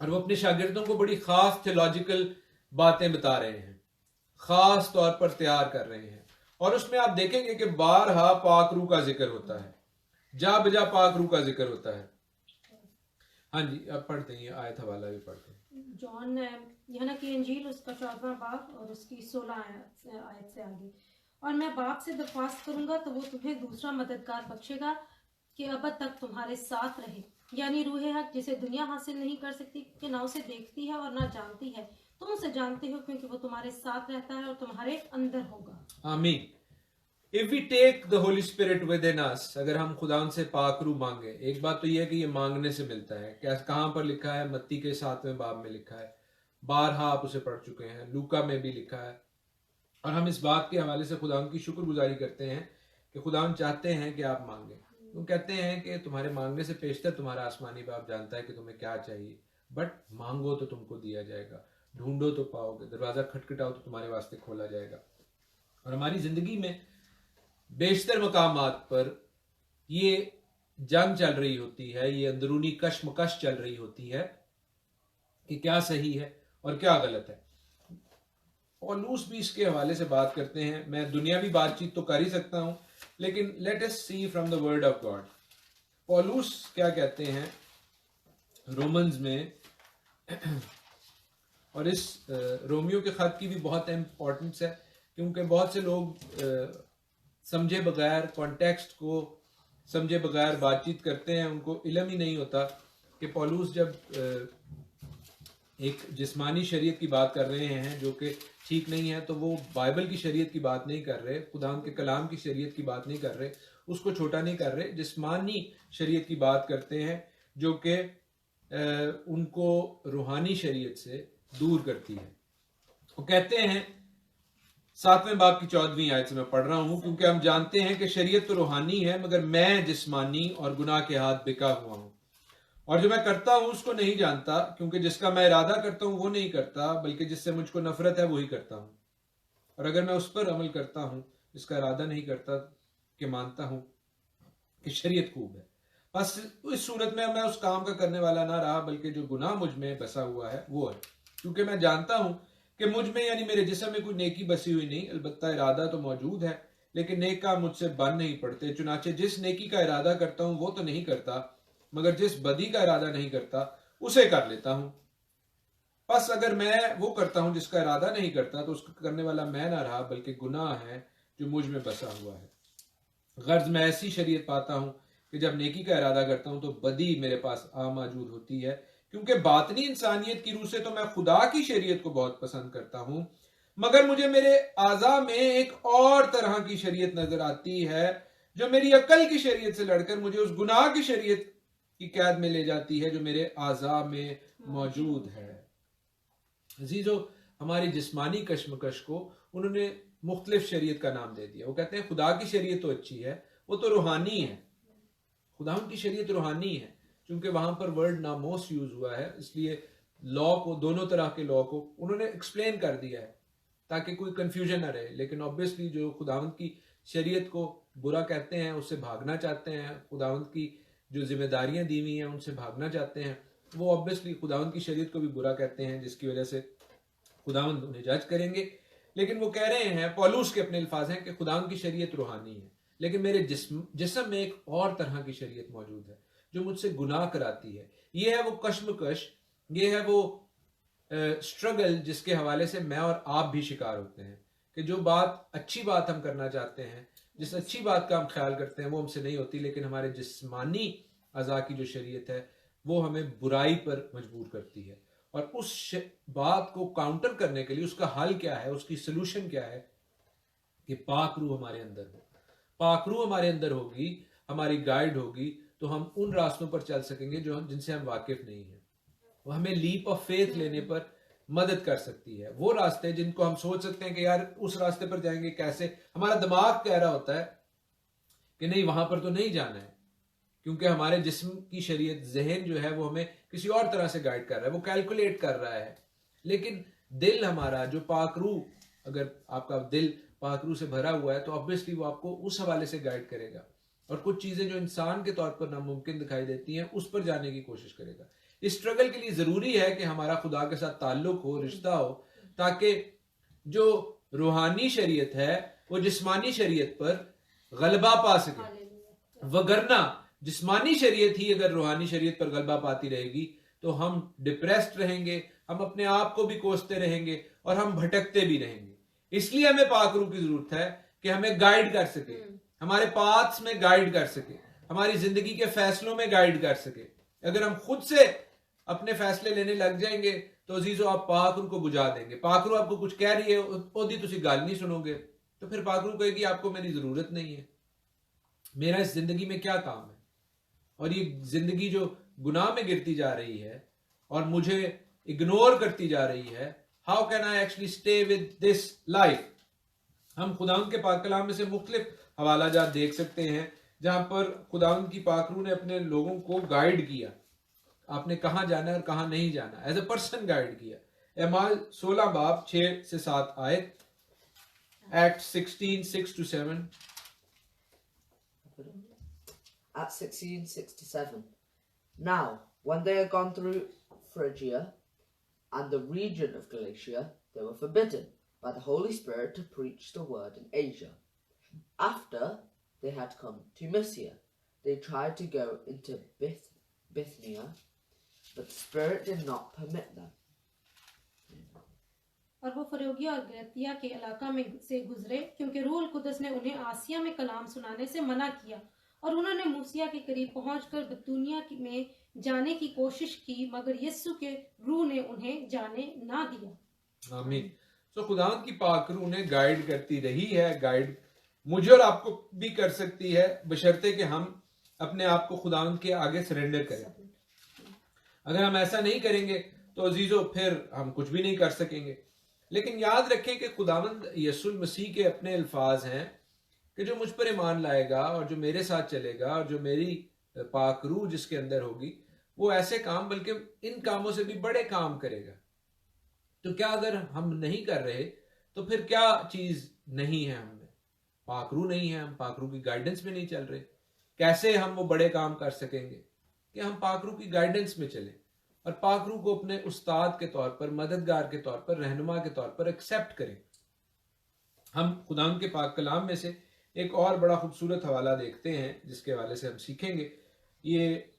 और वो अपने शागिर्दों को बड़ी खास थियोलॉजिकल बातें बता रहे हैं, खास तौर पर तैयार कर रहे हैं। और उसमें आप देखेंगे कि बारहा पाक रूह का जिक्र होता है, जा बजा पाक रूह का जिक्र होता है। हाँ जी, अब पढ़ते हैं, आयत हवाला भी पढ़ते हैं। जॉन यूहन्ना की इंजील उसका 14वां बाब और उसकी 16 आयत से आगे। और मैं बाप से दरख्वास्त करूंगा तो वो तुम्हें दूसरा मददगार बख्शेगा कि अब तक तुम्हारे साथ रहे, यानी रूह हक, जिसे दुनिया हासिल नहीं कर सकती कि ना उसे देखती है और ना जानती है। तुम उसे जानते हो क्योंकि वो तुम्हारे साथ रहता है और तुम्हारे अंदर होगा। आमीन। If we take the Holy Spirit within us, अगर हम खुदावन से पाक रूह मांगे, एक बात तो यह है कि ये मांगने से मिलता है। क्या कहाँ पर लिखा है? मत्ती के 7वें बाब में लिखा है, बारहा आप उसे पढ़ चुके हैं, लूका में भी लिखा है। और हम इस बात के हवाले से खुदावन की शुक्रगुजारी करते हैं कि खुदावन चाहते हैं कि आप मांगे। वो कहते हैं कि तुम्हारे मांगने से पेशतर तुम्हारा आसमानी बाप जानता है कि तुम्हें क्या चाहिए, बट मांगो तो तुमको दिया जाएगा, ढूंढो तो पाओगे, दरवाजा खटखटाओ तो तुम्हारे वास्ते खोला जाएगा। और हमारी जिंदगी में बेशतर मकामात पर ये जंग चल रही होती है, ये अंदरूनी कश्मकश चल रही होती है कि क्या सही है और क्या गलत है। पौलुस भी इसके हवाले से बात करते हैं। मैं दुनियावी बातचीत तो कर ही सकता हूं, लेकिन let us see from the word of God. पौलुस क्या कहते हैं रोमन्स में, और इस रोमियो के खत की भी बहुत इंपॉर्टेंस है, क्योंकि बहुत से लोग समझे बगैर, कॉन्टेक्स्ट को समझे बगैर बातचीत करते हैं। उनको इल्म ही नहीं होता कि पौलुस जब एक जिस्मानी शरीयत की बात कर रहे हैं जो कि ठीक नहीं है, तो वो बाइबल की शरीयत की बात नहीं कर रहे, खुदा के कलाम की शरीयत की बात नहीं कर रहे, उसको छोटा नहीं कर रहे, जिस्मानी शरीयत की बात करते हैं जो कि उनको रूहानी शरीयत से दूर करती है। वो कहते हैं 7वें बाब की 14वीं आयत से मैं पढ़ रहा हूं, क्योंकि हम जानते हैं कि शरीयत तो रूहानी है, मगर मैं जिस्मानी और गुनाह के हाथ बिका हुआ हूं। और जो मैं करता हूं उसको नहीं जानता, क्योंकि जिसका मैं इरादा करता हूं वो नहीं करता, बल्कि जिससे मुझको नफरत है वही करता हूं। और अगर मैं उस पर अमल करता हूं जिसका इरादा नहीं करता, कि मानता हूं कि शरीयत खूब है, बस इस सूरत में मैं उस काम का करने वाला ना रहा, बल्कि जो गुनाह मुझ में बसा हुआ है वो है। क्योंकि मैं जानता हूं कि मुझ में यानी मेरे जिस्म में कोई नेकी बसी हुई नहीं, अलबत्ता इरादा तो मौजूद है, लेकिन नेक काम मुझसे बन नहीं पड़ते। चुनाचे जिस नेकी का इरादा करता हूं वो तो नहीं करता, मगर जिस बदी का इरादा नहीं करता उसे कर लेता हूं। बस अगर मैं वो करता हूं जिसका इरादा नहीं करता, तो उसका करने वाला मैं ना रहा, बल्कि गुनाह है जो मुझ में बसा हुआ है। गर्ज मैं ऐसी शरीयत पाता हूं कि जब नेकी का इरादा करता हूं तो बदी मेरे पास आ मौजूद होती है, क्योंकि बातनी इंसानियत की रूह से तो मैं खुदा की शरीयत को बहुत पसंद करता हूं, मगर मुझे मेरे आज़ा में एक और तरह की शरीयत नजर आती है जो मेरी अकल की शरीयत से लड़कर मुझे उस गुनाह की शरीयत की कैद में ले जाती है जो मेरे आज़ा में मौजूद है। अजीजो, हमारी जिस्मानी कश्मकश को उन्होंने मुख्तलिफ शरीयत का नाम दे दिया। वो कहते हैं खुदा की शरीयत तो अच्छी है, वो तो रूहानी है। खुदा की शरीयत रूहानी है, क्योंकि वहां पर वर्ड नामोस यूज हुआ है, इसलिए लॉ को, दोनों तरह के लॉ को उन्होंने एक्सप्लेन कर दिया है ताकि कोई कंफ्यूजन ना रहे। लेकिन ऑब्वियसली जो खुदावंत की शरीयत को बुरा कहते हैं, उससे भागना चाहते हैं, खुदावंत की जो जिम्मेदारियां दी हुई हैं उनसे भागना चाहते हैं, वो ऑब्वियसली खुदावंत की शरीयत को भी बुरा कहते हैं, जिसकी वजह से खुदावंत उन्हें जज करेंगे। लेकिन वो कह रहे हैं, पौलुस के अपने अल्फाज हैं कि खुदावंत की शरीयत रूहानी है, लेकिन मेरे जिस्म में एक और तरह की शरीयत मौजूद है जो मुझसे गुनाह कराती है। ये है वो कश्मकश, ये है वो स्ट्रगल जिसके हवाले से मैं और आप भी शिकार होते हैं कि जो बात, अच्छी बात हम करना चाहते हैं, जिस अच्छी बात का हम ख्याल करते हैं वो हमसे नहीं होती, लेकिन हमारे जिस्मानी अज़ा की जो शरीयत है वो हमें बुराई पर मजबूर करती है। और उस बात को काउंटर करने के लिए उसका हल क्या है, उसकी सोल्यूशन क्या है कि पाक रूह हमारे अंदर हो। पाक रूह हमारे अंदर होगी, हमारी गाइड होगी, तो हम उन रास्तों पर चल सकेंगे जो जिनसे हम वाकिफ नहीं है। वो हमें लीप ऑफ फेथ लेने पर मदद कर सकती है। वो रास्ते जिनको हम सोच सकते हैं कि यार उस रास्ते पर जाएंगे कैसे, हमारा दिमाग कह रहा होता है कि नहीं वहां पर तो नहीं जाना है, क्योंकि हमारे जिस्म की शरीयत, जहन जो है वो हमें किसी और तरह से गाइड कर रहा है, वो कैलकुलेट कर रहा है। लेकिन दिल हमारा जो पाक रूह, अगर आपका दिल पाक रूह से भरा हुआ है तो ऑब्वियसली वो आपको उस हवाले से गाइड करेगा, और कुछ चीजें जो इंसान के तौर पर नामुमकिन दिखाई देती हैं उस पर जाने की कोशिश करेगा। इस स्ट्रगल के लिए जरूरी है कि हमारा खुदा के साथ ताल्लुक हो, रिश्ता हो, ताकि जो रूहानी शरीयत है वो जिस्मानी शरीयत पर गलबा पा सके। वगरना जिस्मानी शरीयत ही अगर रूहानी शरीयत पर गलबा पाती रहेगी तो हम डिप्रेस्ड रहेंगे, हम अपने आप को भी कोसते रहेंगे और हम भटकते भी रहेंगे। इसलिए हमें पाक रूह की जरूरत है कि हमें गाइड कर सके, हमारे पाथ्स में गाइड कर सके, हमारी जिंदगी के फैसलों में गाइड कर सके। अगर हम खुद से अपने फैसले लेने लग जाएंगे तो अजीजों आप पाक रूह को बुझा देंगे। पाक रूह आपको कुछ कह रही है, ओदी तुसी गल नहीं सुनोगे, तो फिर पाक रूह कहेगी आपको मेरी जरूरत नहीं है, मेरा इस जिंदगी में क्या काम है। और ये जिंदगी जो गुनाह में गिरती जा रही है और मुझे इग्नोर करती जा रही है, how can I actually stay with this life. हम खुदावंद के पाक कलाम में से मुख्तलिफ हवाला जात देख सकते हैं जहां पर खुदावंद की पाक रूह ने अपने लोगों को गाइड किया, आपने कहां जाना है और कहां नहीं जाना, एज ए पर्सन गाइड किया। एमाल 16 बाब 6 से 7 आयत, act 16 6 to 7। At 1667. Now, when they had gone through Phrygia and the region of Galatia, they were forbidden by the Holy Spirit to preach the word in Asia. After they had come to Mysia, they tried to go into Bithynia, but the Spirit did not permit them. और वो फरोगिया और गलतिया के इलाका में से गुजरे, क्योंकि रूह कुदस ने उन्हें आसिया में कलाम सुनाने से मना किया, और उन्होंने मूसिया के करीब पहुंचकर बतूनिया में जाने की कोशिश की, मगर यीशु के रूह ने उन्हें जाने ना दिया। आमीन। तो खुदावंद की पाक रूह ने गाइड करती रही है, गाइड मुझे और आपको भी कर सकती है, बशर्ते कि हम अपने आप को खुदावंद के आगे सरेंडर करें। अगर हम ऐसा नहीं करेंगे तो अजीजों फिर हम कुछ भी नहीं कर सकेंगे। लेकिन याद रखें कि खुदावंद यीशु मसीह के अपने अल्फाज हैं कि जो मुझ पर ईमान लाएगा और जो मेरे साथ चलेगा और जो मेरी पाक रूह जिसके अंदर होगी, वो ऐसे काम बल्कि इन कामों से भी बड़े काम करेगा। तो क्या अगर हम नहीं कर रहे तो फिर क्या चीज नहीं है हमें? पाक रूह नहीं है, हम पाक रूह की गाइडेंस में नहीं चल रहे। कैसे हम वो बड़े काम कर सकेंगे कि हम पाक रूह की गाइडेंस में चले और पाक रूह को अपने उस्ताद के तौर पर, मददगार के तौर पर, रहनुमा के तौर पर एक्सेप्ट करें। हम खुदावंद के पाक कलाम में से एक और बड़ा खूबसूरत हवाला देखते हैं जिसके हवाले से हम सीखेंगे। ये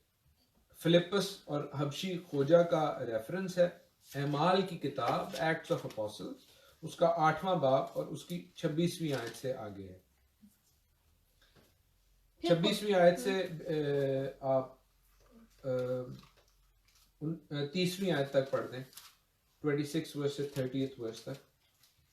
फिलिपस और हबशी खोजा का रेफरेंस है। एमाल की किताब एक्ट्स ऑफ अपोस्टल्स, उसका 8वां बाब और उसकी 26वीं आयत से आगे है। 26वीं आयत से आप 30वीं आयत तक पढ़ दें, 26 वर्स से 30th वर्स तक।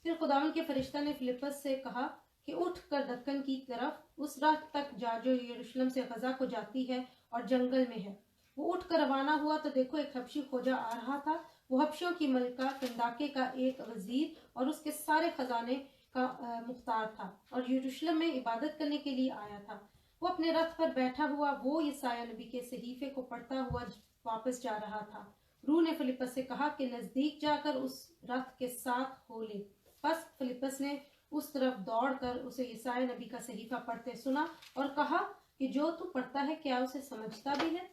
फिर खुदावंद के फरिश्ता ने फिलिपस से कहा कि उठ कर दक्कन की तरफ उस राह तक जा जो यरूशलेम से गजा को जाती है और जंगल में है। वो उठ कर रवाना हुआ तो देखो एक हबशी खोजा आ रहा था। वो हबशियों की मलिका कंदाके का एक वजीर और उसके सारे खजाने का मुख्तार था और यरूशलेम में इबादत करने के लिए आया था। वो अपने रथ पर बैठा हुआ वो यसाया नबी के सहीफे को पढ़ता हुआ वापस जा रहा था। रूह ने फिलिपस से कहा कि नजदीक जाकर उस रथ के साथ हो ले। बस फिलिपस ने उस तरफ दौड़कर उसे यसाया नबी का सहीफा पढ़ते सुना और कहा कि जो तू पढ़ता है क्या उसे समझता भी है?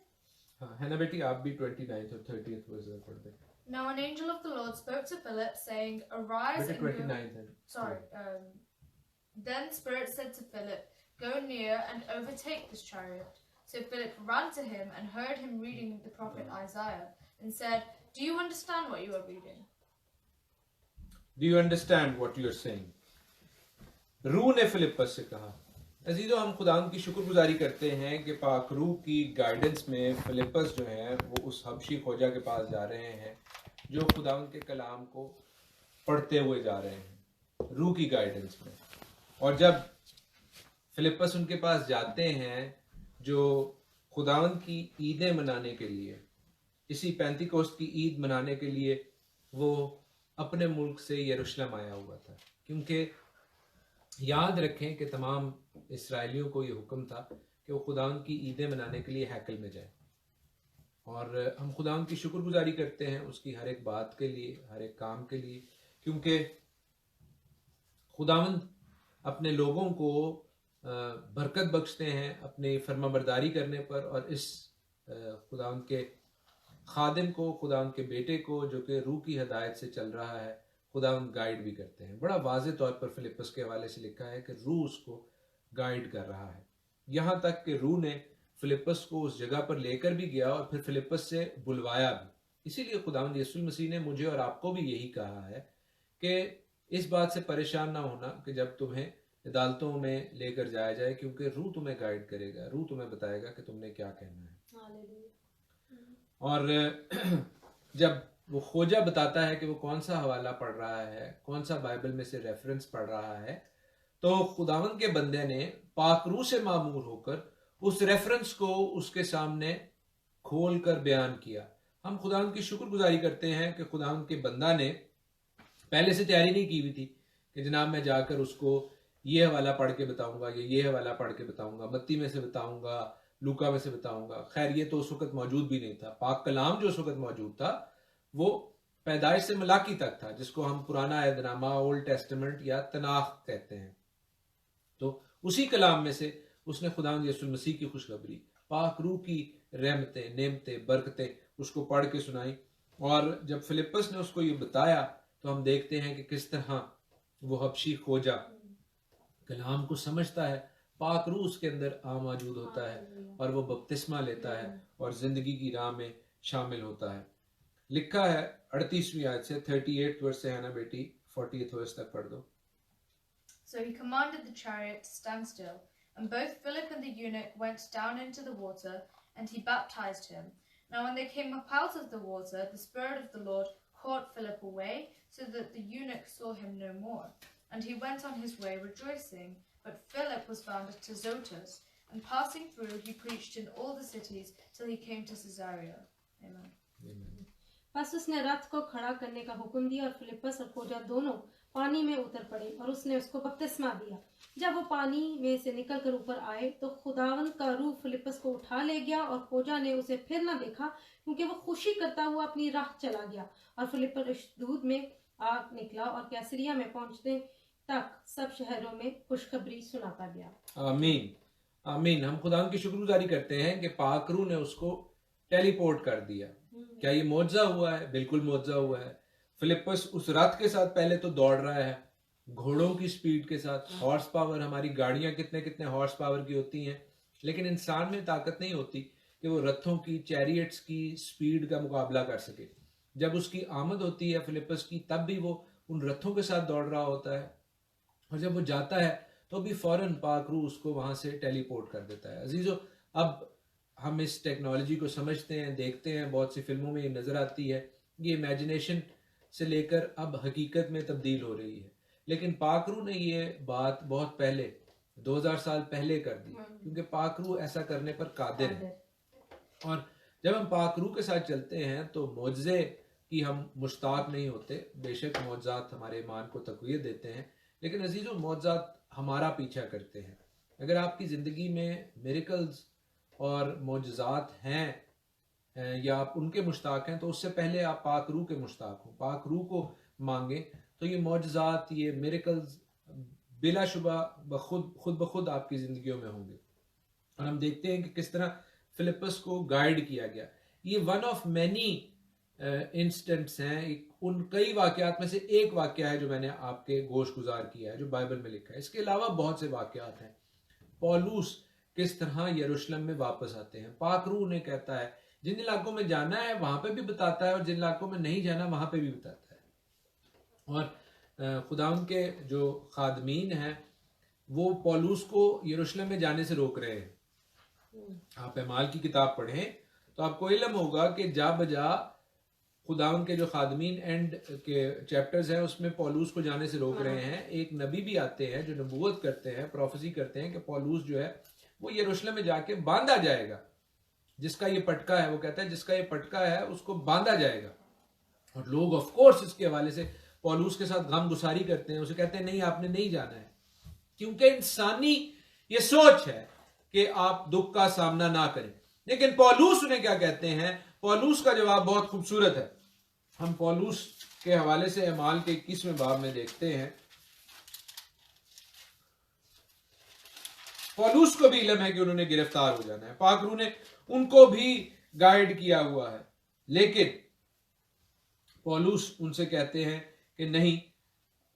हाँ, है ना बेटी, आप भी 29th और 30th वर्स पढ़ दें। Now an angel of the Lord spoke to Philip, saying, "Arise and go." 29th and Sorry. Then the Spirit said to Philip, "Go near and overtake this chariot." So Philip ran to him and heard him reading the prophet Isaiah, and said, "Do you understand what you are reading?" Do you understand what you are saying? रूह ने Philip's से कहा। अजीजों, हम खुदावंद की शुक्रगुजारी करते हैं कि पाक रूह की गाइडेंस में फिलिपस जो है वो उस हबशी खोजा के पास जा रहे हैं जो खुदावंद के कलाम को पढ़ते हुए जा रहे हैं रूह की गाइडेंस में। और जब फिलिपस उनके पास जाते हैं जो खुदावंद की ईदें मनाने के लिए, इसी पेंतिकोस्त की ईद मनाने के लिए वो अपने मुल्क से यरूशलेम आया हुआ था, क्योंकि याद रखें कि तमाम इस्राएलियों को ये हुक्म था कि वो खुदावंद की ईदें मनाने के लिए हैकल में जाए। और हम खुदावंद की शुक्रगुजारी करते हैं उसकी हर एक बात के लिए, हर एक काम के लिए, क्योंकि खुदावंद अपने लोगों को बरकत बख्शते हैं अपनी फर्माबरदारी करने पर। और इस खुदावंद के खादिम को, खुदावंद के बेटे को जो कि रूह की हदायत से चल रहा है, खुदावंद गाइड भी करते हैं। बड़ा वाज़े तौर पर फिलिपस के हवाले से लिखा है कि रूह उसको गाइड कर रहा है। यहाँ तक कि रूह ने फिलिपस को उस जगह पर लेकर भी गया और फिर फिलिपस से बुलवाया भी इसीलिए खुदावंद यीशु मसीह ने मुझे और आपको भी यही कहा है कि इस बात से परेशान ना होना कि जब तुम्हें अदालतों में लेकर जाया जाए, क्योंकि रूह तुम्हें गाइड करेगा, रूह तुम्हें बताएगा कि तुमने क्या कहना है। और जब वो खोजा बताता है कि वो कौन सा हवाला पढ़ रहा है, कौन सा बाइबल में से रेफरेंस पढ़ रहा है, तो खुदावंद के बंदे ने पाक रूह से मामूर होकर उस रेफरेंस को उसके सामने खोल कर बयान किया। हम खुदावंद की शुक्रगुजारी करते हैं कि खुदावंद के बंदा ने पहले से तैयारी नहीं की हुई थी कि जनाब मैं जाकर उसको ये हवाला पढ़ के बताऊंगा, ये हवाला पढ़ के बताऊंगा, मत्ती में से बताऊंगा, लूका में से बताऊंगा। खैर ये तो उस वक्त मौजूद भी नहीं था। पाक कलाम जो उस वक्त मौजूद था वो पैदाइश से मलाकी तक था, जिसको हम पुराना अहदनामा, ओल्ड टेस्टामेंट या तनाख कहते हैं। तो उसी कलाम में से उसने खुदावंद यीशु मसीह की खुशखबरी, पाक रूह की रहमतें, नेमतें, बरकतें उसको पढ़ के सुनाई। और जब फिलिप्पस ने उसको ये बताया तो हम देखते हैं कि किस तरह वो हबशी खोजा कलाम को समझता है, पाक रूह उसके अंदर मौजूद होता है और वो बपतिस्मा लेता है और जिंदगी की राह में शामिल होता है। लिखा है 38वीं आयत से, 38 वर्स से है ना बेटी, 40th वर्स तक पढ़ दो। So he commanded the chariot to stand still, and both Philip and the eunuch went down into the water, and he baptized him. Now when they came up out of the water, the Spirit of the Lord caught Philip away, so that the eunuch saw him no more. And he went on his way rejoicing. But Philip was found at Azotus, and passing through, he preached in all the cities till he came to Caesarea. Amen. Amen. बस उसने रथ को खड़ा करने का हुक्म दिया और Philippus और खोजा दोनों पानी में उतर पड़े और उसने उसको बपतिस्मा दिया। जब वो पानी में से निकलकर ऊपर आए तो खुदावंद का रूह फिलिप्पस को उठा ले गया और खोजा ने उसे फिर न देखा, क्योंकि वो खुशी करता हुआ अपनी राह चला गया। और फिलिप्पस दूध में आ निकला और कैसरिया में पहुंचने तक सब शहरों में खुशखबरी सुनाता गया। आमीन आमीन। हम खुदा की शुक्रगुजारी करते हैं कि पाक रूह ने उसको टेलीपोर्ट कर दिया। क्या ये मौजज़ा हुआ है? बिल्कुल मौजज़ा हुआ है। फिलिप्पस उस रथ के साथ पहले तो दौड़ रहा है, घोड़ों की स्पीड के साथ। हॉर्स पावर, हमारी गाड़ियां कितने कितने हॉर्स पावर की होती हैं, लेकिन इंसान में ताकत नहीं होती कि वो रथों की, चैरियट्स की स्पीड का मुकाबला कर सके। जब उसकी आमद होती है फिलिप्पस की, तब भी वो उन रथों के साथ दौड़ रहा होता है, और जब वो जाता है तो भी फौरन पाक रूह उसको वहां से टेलीपोर्ट कर देता है। अजीजों, अब हम इस टेक्नोलॉजी को समझते हैं, देखते हैं, बहुत सी फिल्मों में ये नजर आती है। ये इमेजिनेशन से लेकर अब हकीकत में तब्दील हो रही है, लेकिन पाक रूह ने ये बात बहुत पहले, 2000 साल पहले कर दी, क्योंकि पाक रूह ऐसा करने पर कादिर है। और जब हम पाक रूह के साथ चलते हैं तो मौजज़े की हम मुश्ताक नहीं होते। बेशक मौजज़ात हमारे ईमान को तक़वियत देते हैं, लेकिन अजीज़ों मौजज़ात हमारा पीछा करते हैं। अगर आपकी ज़िंदगी में मिरेकल्स और मौजज़ात हैं या आप उनके मुश्ताक हैं, तो उससे पहले आप पाक रूह के मुश्ताक हों, पाक रूह को मांगें, तो ये मौजज़ात, ये मिरेकल्स बिलाशुबा खुद ब खुद आपकी ज़िंदगियों में होंगे। और हम देखते हैं कि किस तरह फिलिप्पस को गाइड किया गया। ये वन ऑफ मैनी इंस्टेंट्स हैं, उन कई वाकयात में से एक वाकया है जो मैंने आपके गोश गुजार किया है, जो बाइबल में लिखा है। इसके अलावा बहुत से वाकयात हैं। पौलुस किस तरह यरूशलेम में वापस आते हैं, पाक रूह ने कहता है जिन इलाकों में जाना है वहां पे भी बताता है, और जिन इलाकों में नहीं जाना वहां पे भी बताता है। और खुदाउन के जो खादमीन हैं वो पौलुस को यरूशलेम में जाने से रोक रहे हैं। आप अमाल की किताब पढ़ें तो आपको इल्म होगा कि जा बजा खुदाउन के जो खादमीन एंड के चैप्टर्स हैं उसमें पौलुस को जाने से रोक रहे हैं। एक नबी भी आते हैं जो नबूवत करते हैं, प्रोफेसी करते हैं कि पौलुस जो है वो यरूशलेम में जाके बांधा जाएगा। जिसका ये पटका है, वो कहता है जिसका ये पटका है उसको बांधा जाएगा। और लोग ऑफ कोर्स इसके हवाले से पौलुस के साथ गम गुसारी करते हैं, उसे कहते हैं नहीं आपने नहीं जाना है, क्योंकि इंसानी ये सोच है कि आप दुख का सामना ना करें। लेकिन पौलुस उन्हें क्या कहते हैं? पौलुस का जवाब बहुत खूबसूरत है। हम पौलुस के हवाले से अमाल के 21वें बाब में देखते हैं। पौलुस को भी इल्म है कि उन्होंने गिरफ्तार हो जाना है, पाक रूह ने उनको भी गाइड किया हुआ है, लेकिन पौलुस उनसे कहते हैं कि नहीं,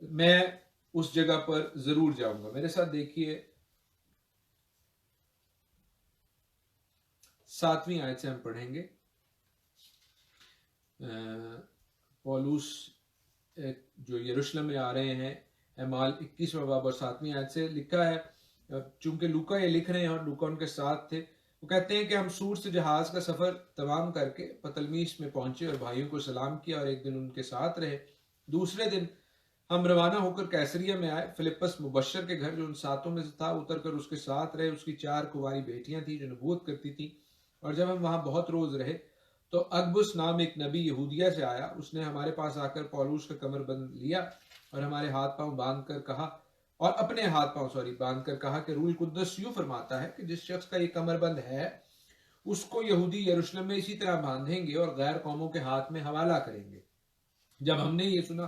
मैं उस जगह पर जरूर जाऊंगा। मेरे साथ देखिए 7वीं आयत से हम पढ़ेंगे। पौलुस जो यरूशलेम में आ रहे हैं, एमाल 21वां बाब और 7वीं आयत से लिखा है। चूंकि लूका ये लिख रहे हैं और लूका उनके साथ थे, वो कहते हैं कि हम सूर से जहाज का सफर तमाम करके पतलमीस में पहुंचे और भाइयों को सलाम किया और एक दिन उनके साथ रहे। दूसरे दिन हम रवाना होकर कैसरिया में आए। फिलिप्पस मुबशर के घर, जो उन सातों में से था, उतरकर उसके साथ रहे। उसकी 4 कुंवारी बेटियां थी जो नबूवत करती थी। और जब हम वहां बहुत रोज रहे तो अगबुस नाम एक नबी यहूदिया से आया। उसने हमारे पास आकर पौलुस का कमरबंद लिया और हमारे हाथ पांव बांध कर कहा और अपने हाथ पांव बांध कर कहा कि रूह कुद्दस यूं फरमाता है कि जिस शख्स का ये कमरबंद है उसको यहूदी यरूशलेम में इसी तरह बांधेंगे और गैर कौमों के हाथ में हवाला करेंगे। जब हमने ये सुना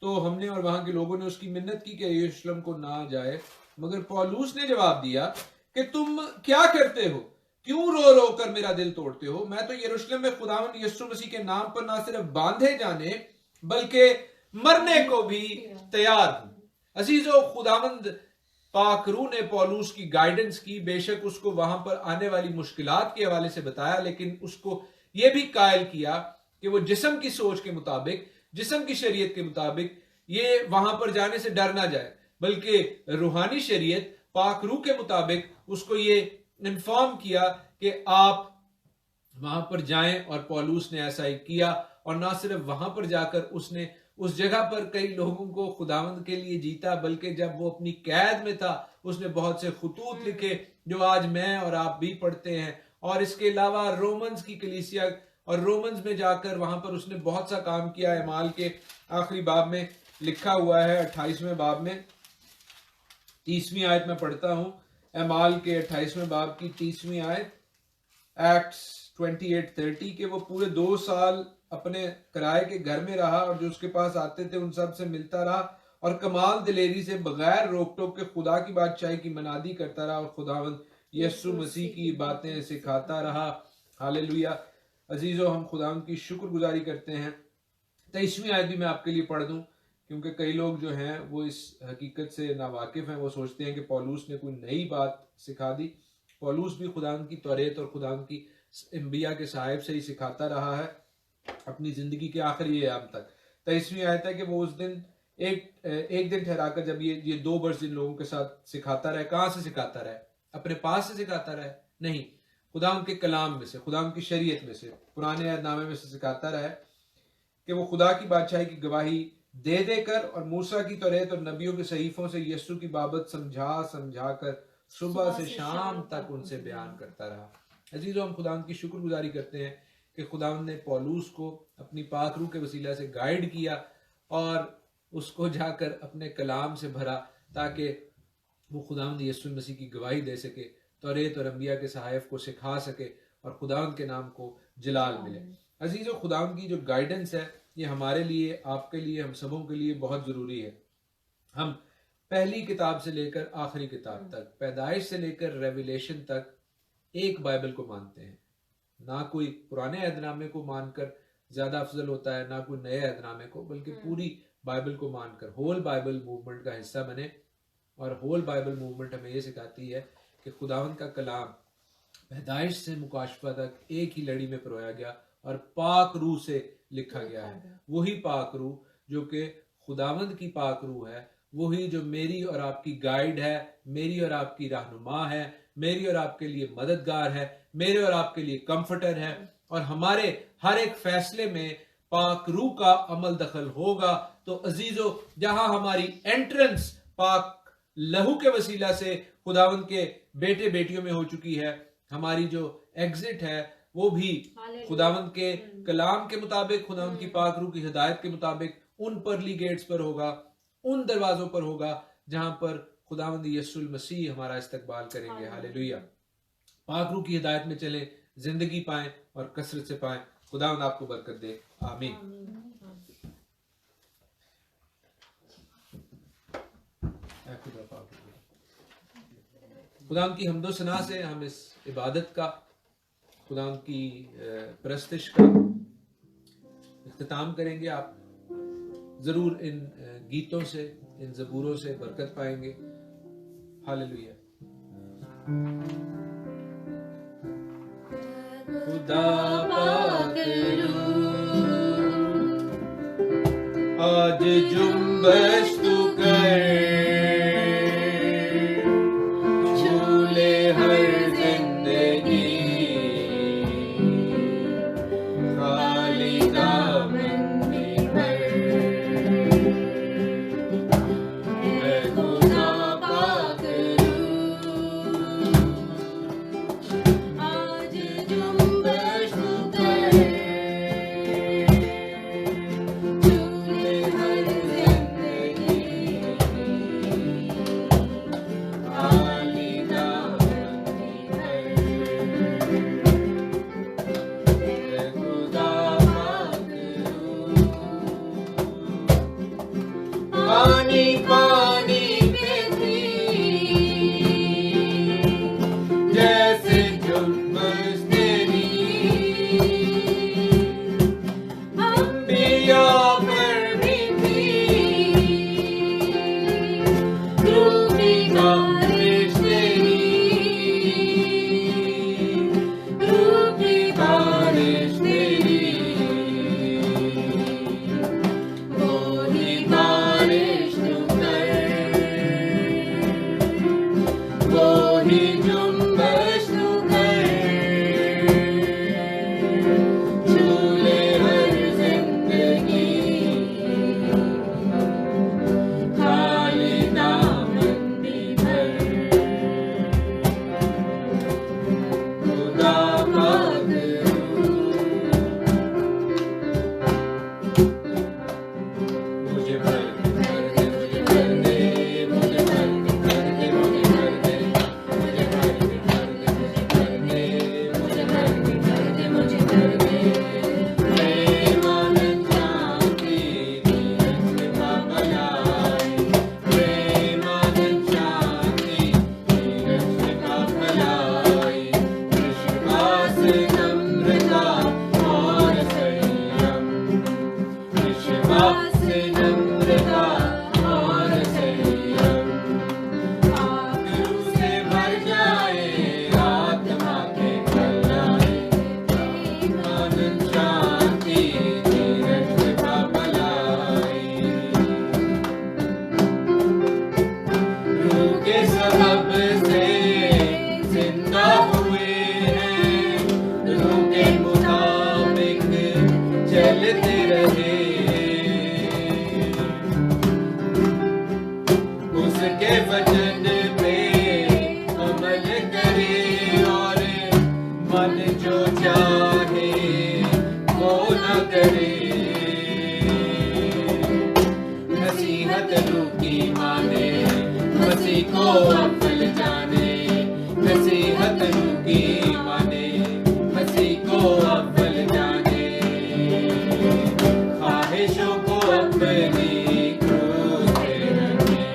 तो हमने और वहां के लोगों ने उसकी मिन्नत की कि यरूशलेम को ना जाए, मगर पौलुस ने जवाब दिया कि तुम क्या करते हो, क्यों रो रो कर मेरा दिल तोड़ते हो? मैं तो यरूशलेम में खुदावंद यीशु मसीह के नाम पर ना सिर्फ बांधे जाने बल्कि मरने को भी तैयार हूं। अजीजों, खुदावंद पाक रूह ने पौलुस की गाइडेंस की। बेशक उसको वहां पर आने वाली मुश्किलात के हवाले से बताया, लेकिन उसको यह भी कायल किया कि वो जिस्म की सोच के मुताबिक, जिस्म की शरीयत के मुताबिक ये वहां पर जाने से डर ना जाए, बल्कि रूहानी शरीयत पाक रूह के मुताबिक उसको ये इन्फॉर्म किया कि आप वहां पर जाएं। और पौलुस ने ऐसा ही किया। और ना सिर्फ वहां पर जाकर उसने उस जगह पर कई लोगों को खुदावंद के लिए जीता, बल्कि जब वो अपनी कैद में था उसने बहुत से खुतूत लिखे जो आज मैं और आप भी पढ़ते हैं। और इसके अलावा रोमन्स की कलीसिया और रोमन्स में जाकर वहां पर उसने बहुत सा काम किया। एमाल के आखिरी बाब में लिखा हुआ है, 28वें बाब में 30वीं आयत में पढ़ता हूं। एमाल के 28वें बाब की 30वीं आयत, एक्ट्स 28:30 के वो पूरे 2 साल अपने किराए के घर में रहा और जो उसके पास आते थे उन सब से मिलता रहा और कमाल दिलेरी से बगैर रोक टोक के खुदा की बादशाही की मनादी करता रहा और खुदावंद यीशु मसीह की बातें सिखाता रहा। हालेलुया। अजीजों, हम खुदावंद की शुक्रगुजारी करते हैं। 23वीं आयत भी मैं आपके लिए पढ़ दूं, क्योंकि कई लोग जो हैं वो इस हकीकत से नावाकिफ हैं। वो सोचते हैं कि पौलुस ने कोई नई बात सिखा दी। पौलुस भी खुदावंद की तौरेत और खुदावंद की अंबिया के साहिब से ही सिखाता रहा है अपनी जिंदगी के आखिरी अयाम तक। 23वीं आयत है कि वो उस दिन एक दिन ठहराकर, जब ये 2 वर्ष जिन लोगों के साथ सिखाता रहे, कहां से सिखाता रहे? अपने पास से सिखाता रहे? नहीं, खुदावंद के कलाम में से, खुदावंद की शरीयत में से, पुराने अहदनामे में से सिखाता रहे कि वो खुदा की बादशाही की गवाही दे देकर और मूसा की तौरेत और नबियों के सहीफों से यीशु की बाबत समझा कर सुबह से शाम तक उनसे बयान करता रहा। अजीजों, हम खुदावंद की शुक्रगुजारी करते हैं कि खुदावंद ने पौलुस को अपनी पाक रूह के वसीला से गाइड किया और उसको जाकर अपने कलाम से भरा, ताकि वो खुदावंद यीशु मसीह की गवाही दे सके, तौरेत और अंबिया के सहायफ को सिखा सके और खुदावंद के नाम को जलाल मिले। अजीजों, खुदावंद की जो गाइडेंस है ये हमारे लिए, आपके लिए, हम सबों के लिए बहुत जरूरी है। हम पहली किताब से लेकर आखिरी किताब तक, पैदाइश से लेकर रेविलेशन तक एक बाइबल को मानते हैं। ना कोई पुराने अहदनामे को मानकर ज्यादा अफजल होता है, ना कोई नए अहदनामे को, बल्कि पूरी बाइबल को मानकर होल बाइबल मूवमेंट का हिस्सा बने। और होल बाइबल मूवमेंट हमें ये सिखाती है कि खुदावंद का कलाम पैदाइश से मुकाशफा तक एक ही लड़ी में परोया गया और पाक रूह से लिखा गया है। वही पाक रूह जो कि खुदावंद की पाक रूह है, वही जो मेरी और आपकी गाइड है, मेरी और आपकी रहनुमा है, मेरी और आपके लिए मददगार है, मेरे और आपके लिए कंफर्टर है। और हमारे हर एक फैसले में पाक रूह का अमल दखल होगा। तो अजीजों, जहां हमारी एंट्रेंस पाक लहू के वसीला से खुदावंद के बेटे बेटियों में हो चुकी है, हमारी जो एग्जिट है वो भी खुदावंद के कलाम के मुताबिक, खुदावंद की पाक रूह की हिदायत के मुताबिक उन परली गेट्स पर होगा, उन दरवाजों पर होगा जहां पर खुदावंद यीशु मसीह हमारा इस्तकबाल करेंगे। हालेलुया। पाक रूह की हिदायत में चले, जिंदगी पाएं और कसरत से पाएं। खुदावंद आपको बरकत दे। आमीन। खुदावंद की हम्दो सना से हम इस इबादत का, खुदावंद की परस्तिश का इख्तिताम करेंगे। आप जरूर इन गीतों से, इन ज़बूरों से बरकत पाएंगे। हालेलुया। खुदा पाक रूह आज जुम्बश तू कर, झूले हर जिंदगी, खाली दामन में भर। मैं खुदा पाक रूह, आज जुम्बश तू कर, झूले हर जिंदगी, खाली दामन में भर। मैं खुदा पाक रूह, पानी पानी पे थी, जैसे जुम्बश तेरी, अंबिया पर भी थी, रूह की बारिश तेरी, रूह की बारिश तेरी, वो ही बारिश तू कर, वो ही जुम्बश तू कर, झूले हर जिंदगी, खाली दामन में भर। खुदा पाक मुझे भर दे, मुझे भर दे, मुझे भर दे, मुझे भर दे, मुझे भर दे, मुझे भर दे, मुझे भर दे, मुझे भर दे, प्रेम आनंद शांति धीरज कृपा भलाई, प्रेम आनंद शांति धीरज कृपा भलाई, विश्वास नम्रता और संयम, विश्वास नम्रता और संयम, आंसू से भर जाए आत्मा के भलाई, प्रेम आनंद शांति धीरज कृपा भलाई। रूह के सबब से जिंदा हुए हैं, रूह के मुताबिक चलते रहे, उसके वचन पे अमल करे और मन जो चाहे वो न करे। नसीहत रूह की माने, मसीह को अव्वल जाने, नसीहत रूह की माने, मसीह को अव्वल जाने, ख्वाहिशों को अपनी क्रूस पे रखे,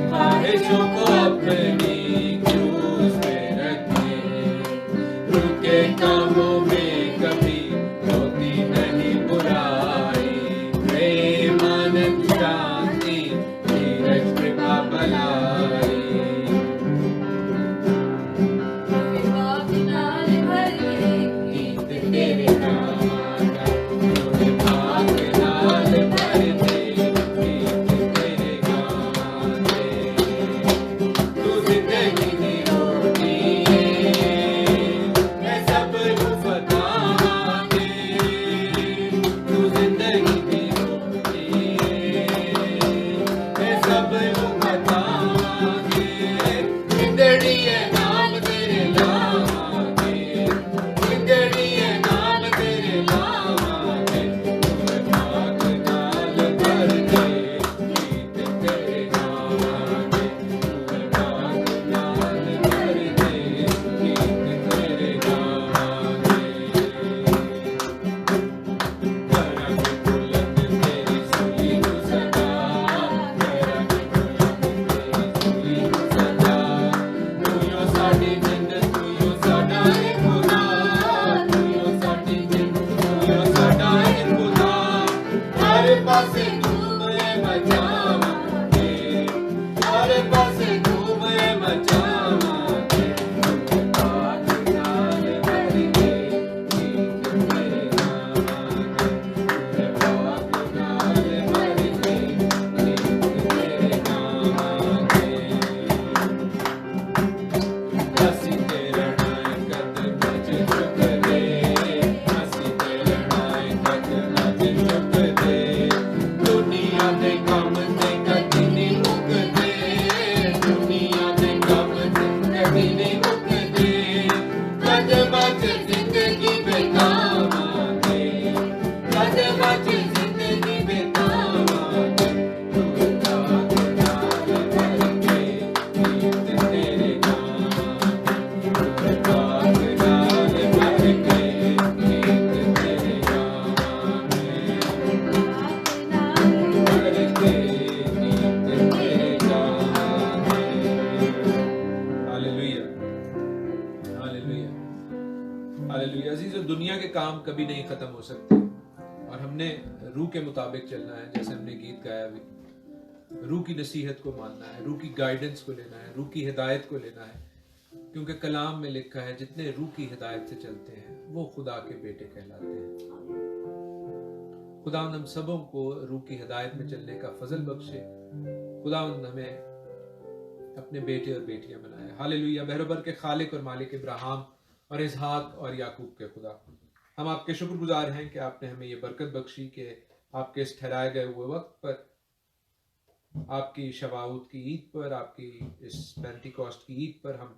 ख्वाहिशों को अपनी क्रूस पे रखे, रूह के कामों में कभी होती नहीं बुराई, प्रेम आनंद शांति धीरज कृपा भलाई। गीत तेरे गाना, जोड़े भाग नाल भर दे, गीत तेरे गाने, तू जिंदगी की रोटी है, मैं सब हालेलुया। अजीजों, दुनिया के काम कभी नहीं खत्म हो सकते और हमने रूह के मुताबिक चलना है। जैसे हमने गीत गाया भी, रूह की नसीहत को मानना है, रूह की गाइडेंस को लेना है, रूह की हिदायत को लेना है, क्योंकि कलाम में लिखा है जितने रूह की हिदायत से चलते हैं वो खुदा के बेटे कहलाते हैं। खुदावंद हम सबों को रूह की हिदायत में चलने का फजल बख्शे। खुदावंद हमें अपने बेटे और बेटियां बनाए। हालेलुया। बहरबर के खालिक और मालिक इब्राहिम और इसहाक और याकूब के खुदा, हम आपके शुक्रगुजार हैं कि आपने हमें ये बरकत बख्शी कि आपके इस ठहराए गए हुए वक्त पर, आपकी शवाउत की ईद पर, आपकी इस पेंटिकॉस्ट की ईद पर हम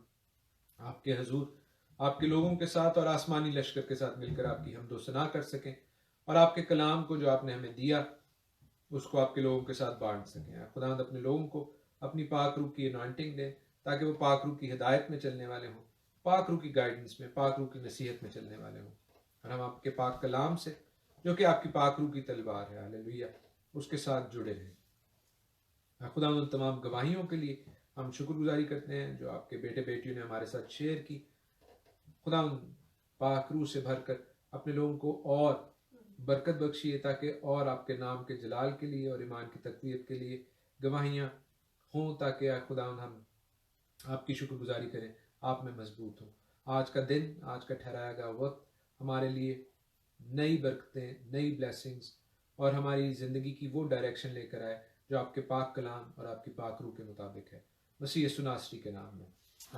आपके हजूर, आपके लोगों के साथ और आसमानी लश्कर के साथ मिलकर आपकी हमदो सना कर सकें और आपके कलाम को जो आपने हमें दिया उसको आपके लोगों के साथ बांट सकें। खुदावंद अपने लोगों को अपनी पाक रूह की अनॉइंटिंग दे ताकि वो पाक रूह की हिदायत में चलने वाले हों, पाक रूह की गाइडेंस में, पाक रूह की नसीहत में चलने वाले हों, और हम आपके पाक कलाम से जो कि आपकी पाक रूह की तलवार है, हालेलुया, उसके साथ जुड़े रहें। खुदा उन तमाम गवाहियों के लिए हम शुक्रगुजारी करते हैं जो आपके बेटे बेटियों ने हमारे साथ शेयर की। खुदा उन पाक रूह से भरकर अपने लोगों को और बरकत बख्शिए ताकि और आपके नाम के जलाल के लिए और ईमान की तकवीत के लिए गवाहियाँ हों, ताकि खुदा हम आपकी शुक्रगुजारी करें, आप में मजबूत हों। आज का दिन, आज का ठहराया गया वक्त हमारे लिए नई बरकतें, नई ब्लेसिंग्स और हमारी ज़िंदगी की वो डायरेक्शन लेकर आए जो आपके पाक कलाम और आपकी पाक रूह के मुताबिक है। मसीह यीशु नासरी के नाम में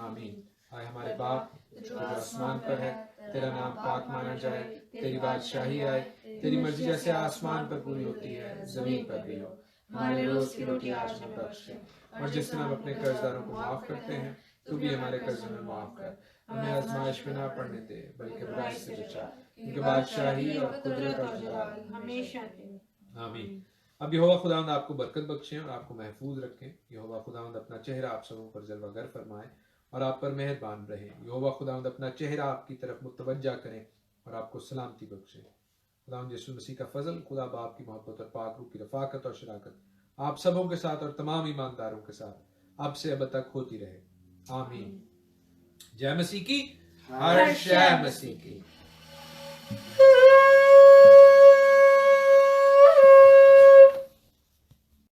आमीन। आए हमारे बाप जो आसमान पर है, तेरा नाम पाक माना जाए, तेरी बादशाही आए, तेरी मर्जी जैसे आसमान पर पूरी होती है ज़मीन पर भी हो। हमारे रोज़ की रोटी आज हमें बख्श दे, और जिस तरह हम अपने कर्जदारों को माफ़ करते हैं तू भी हमारे कर्जों में माफ़ कर। हमें आजमाइश में ना पड़ने दे बल्कि बुराई से बचा, क्योंकि बादशाही और कुदरत और जलाल हमेशा। आमीन। अब यहोवा खुदावंद आपको बरकत बख्शें और आपको महफूज रखें। यहोवा खुदावंद अपना चेहरा आप सबों पर जलवागर फरमाए और आप पर मेहरबान रहे। यहोवा खुदावंद अपना चेहरा आपकी तरफ मुतवज्जा करें और आपको सलामती बख्शे। खुदावंद यीशु मसीह का फजल, खुदा बाप की मोहब्बत और पाक रूह की रफाकत और शराकत आप सबों के साथ और तमाम ईमानदारों के साथ अब से अब तक होती रहे। आमीन। जय मसीह की, हर शय मसीह की।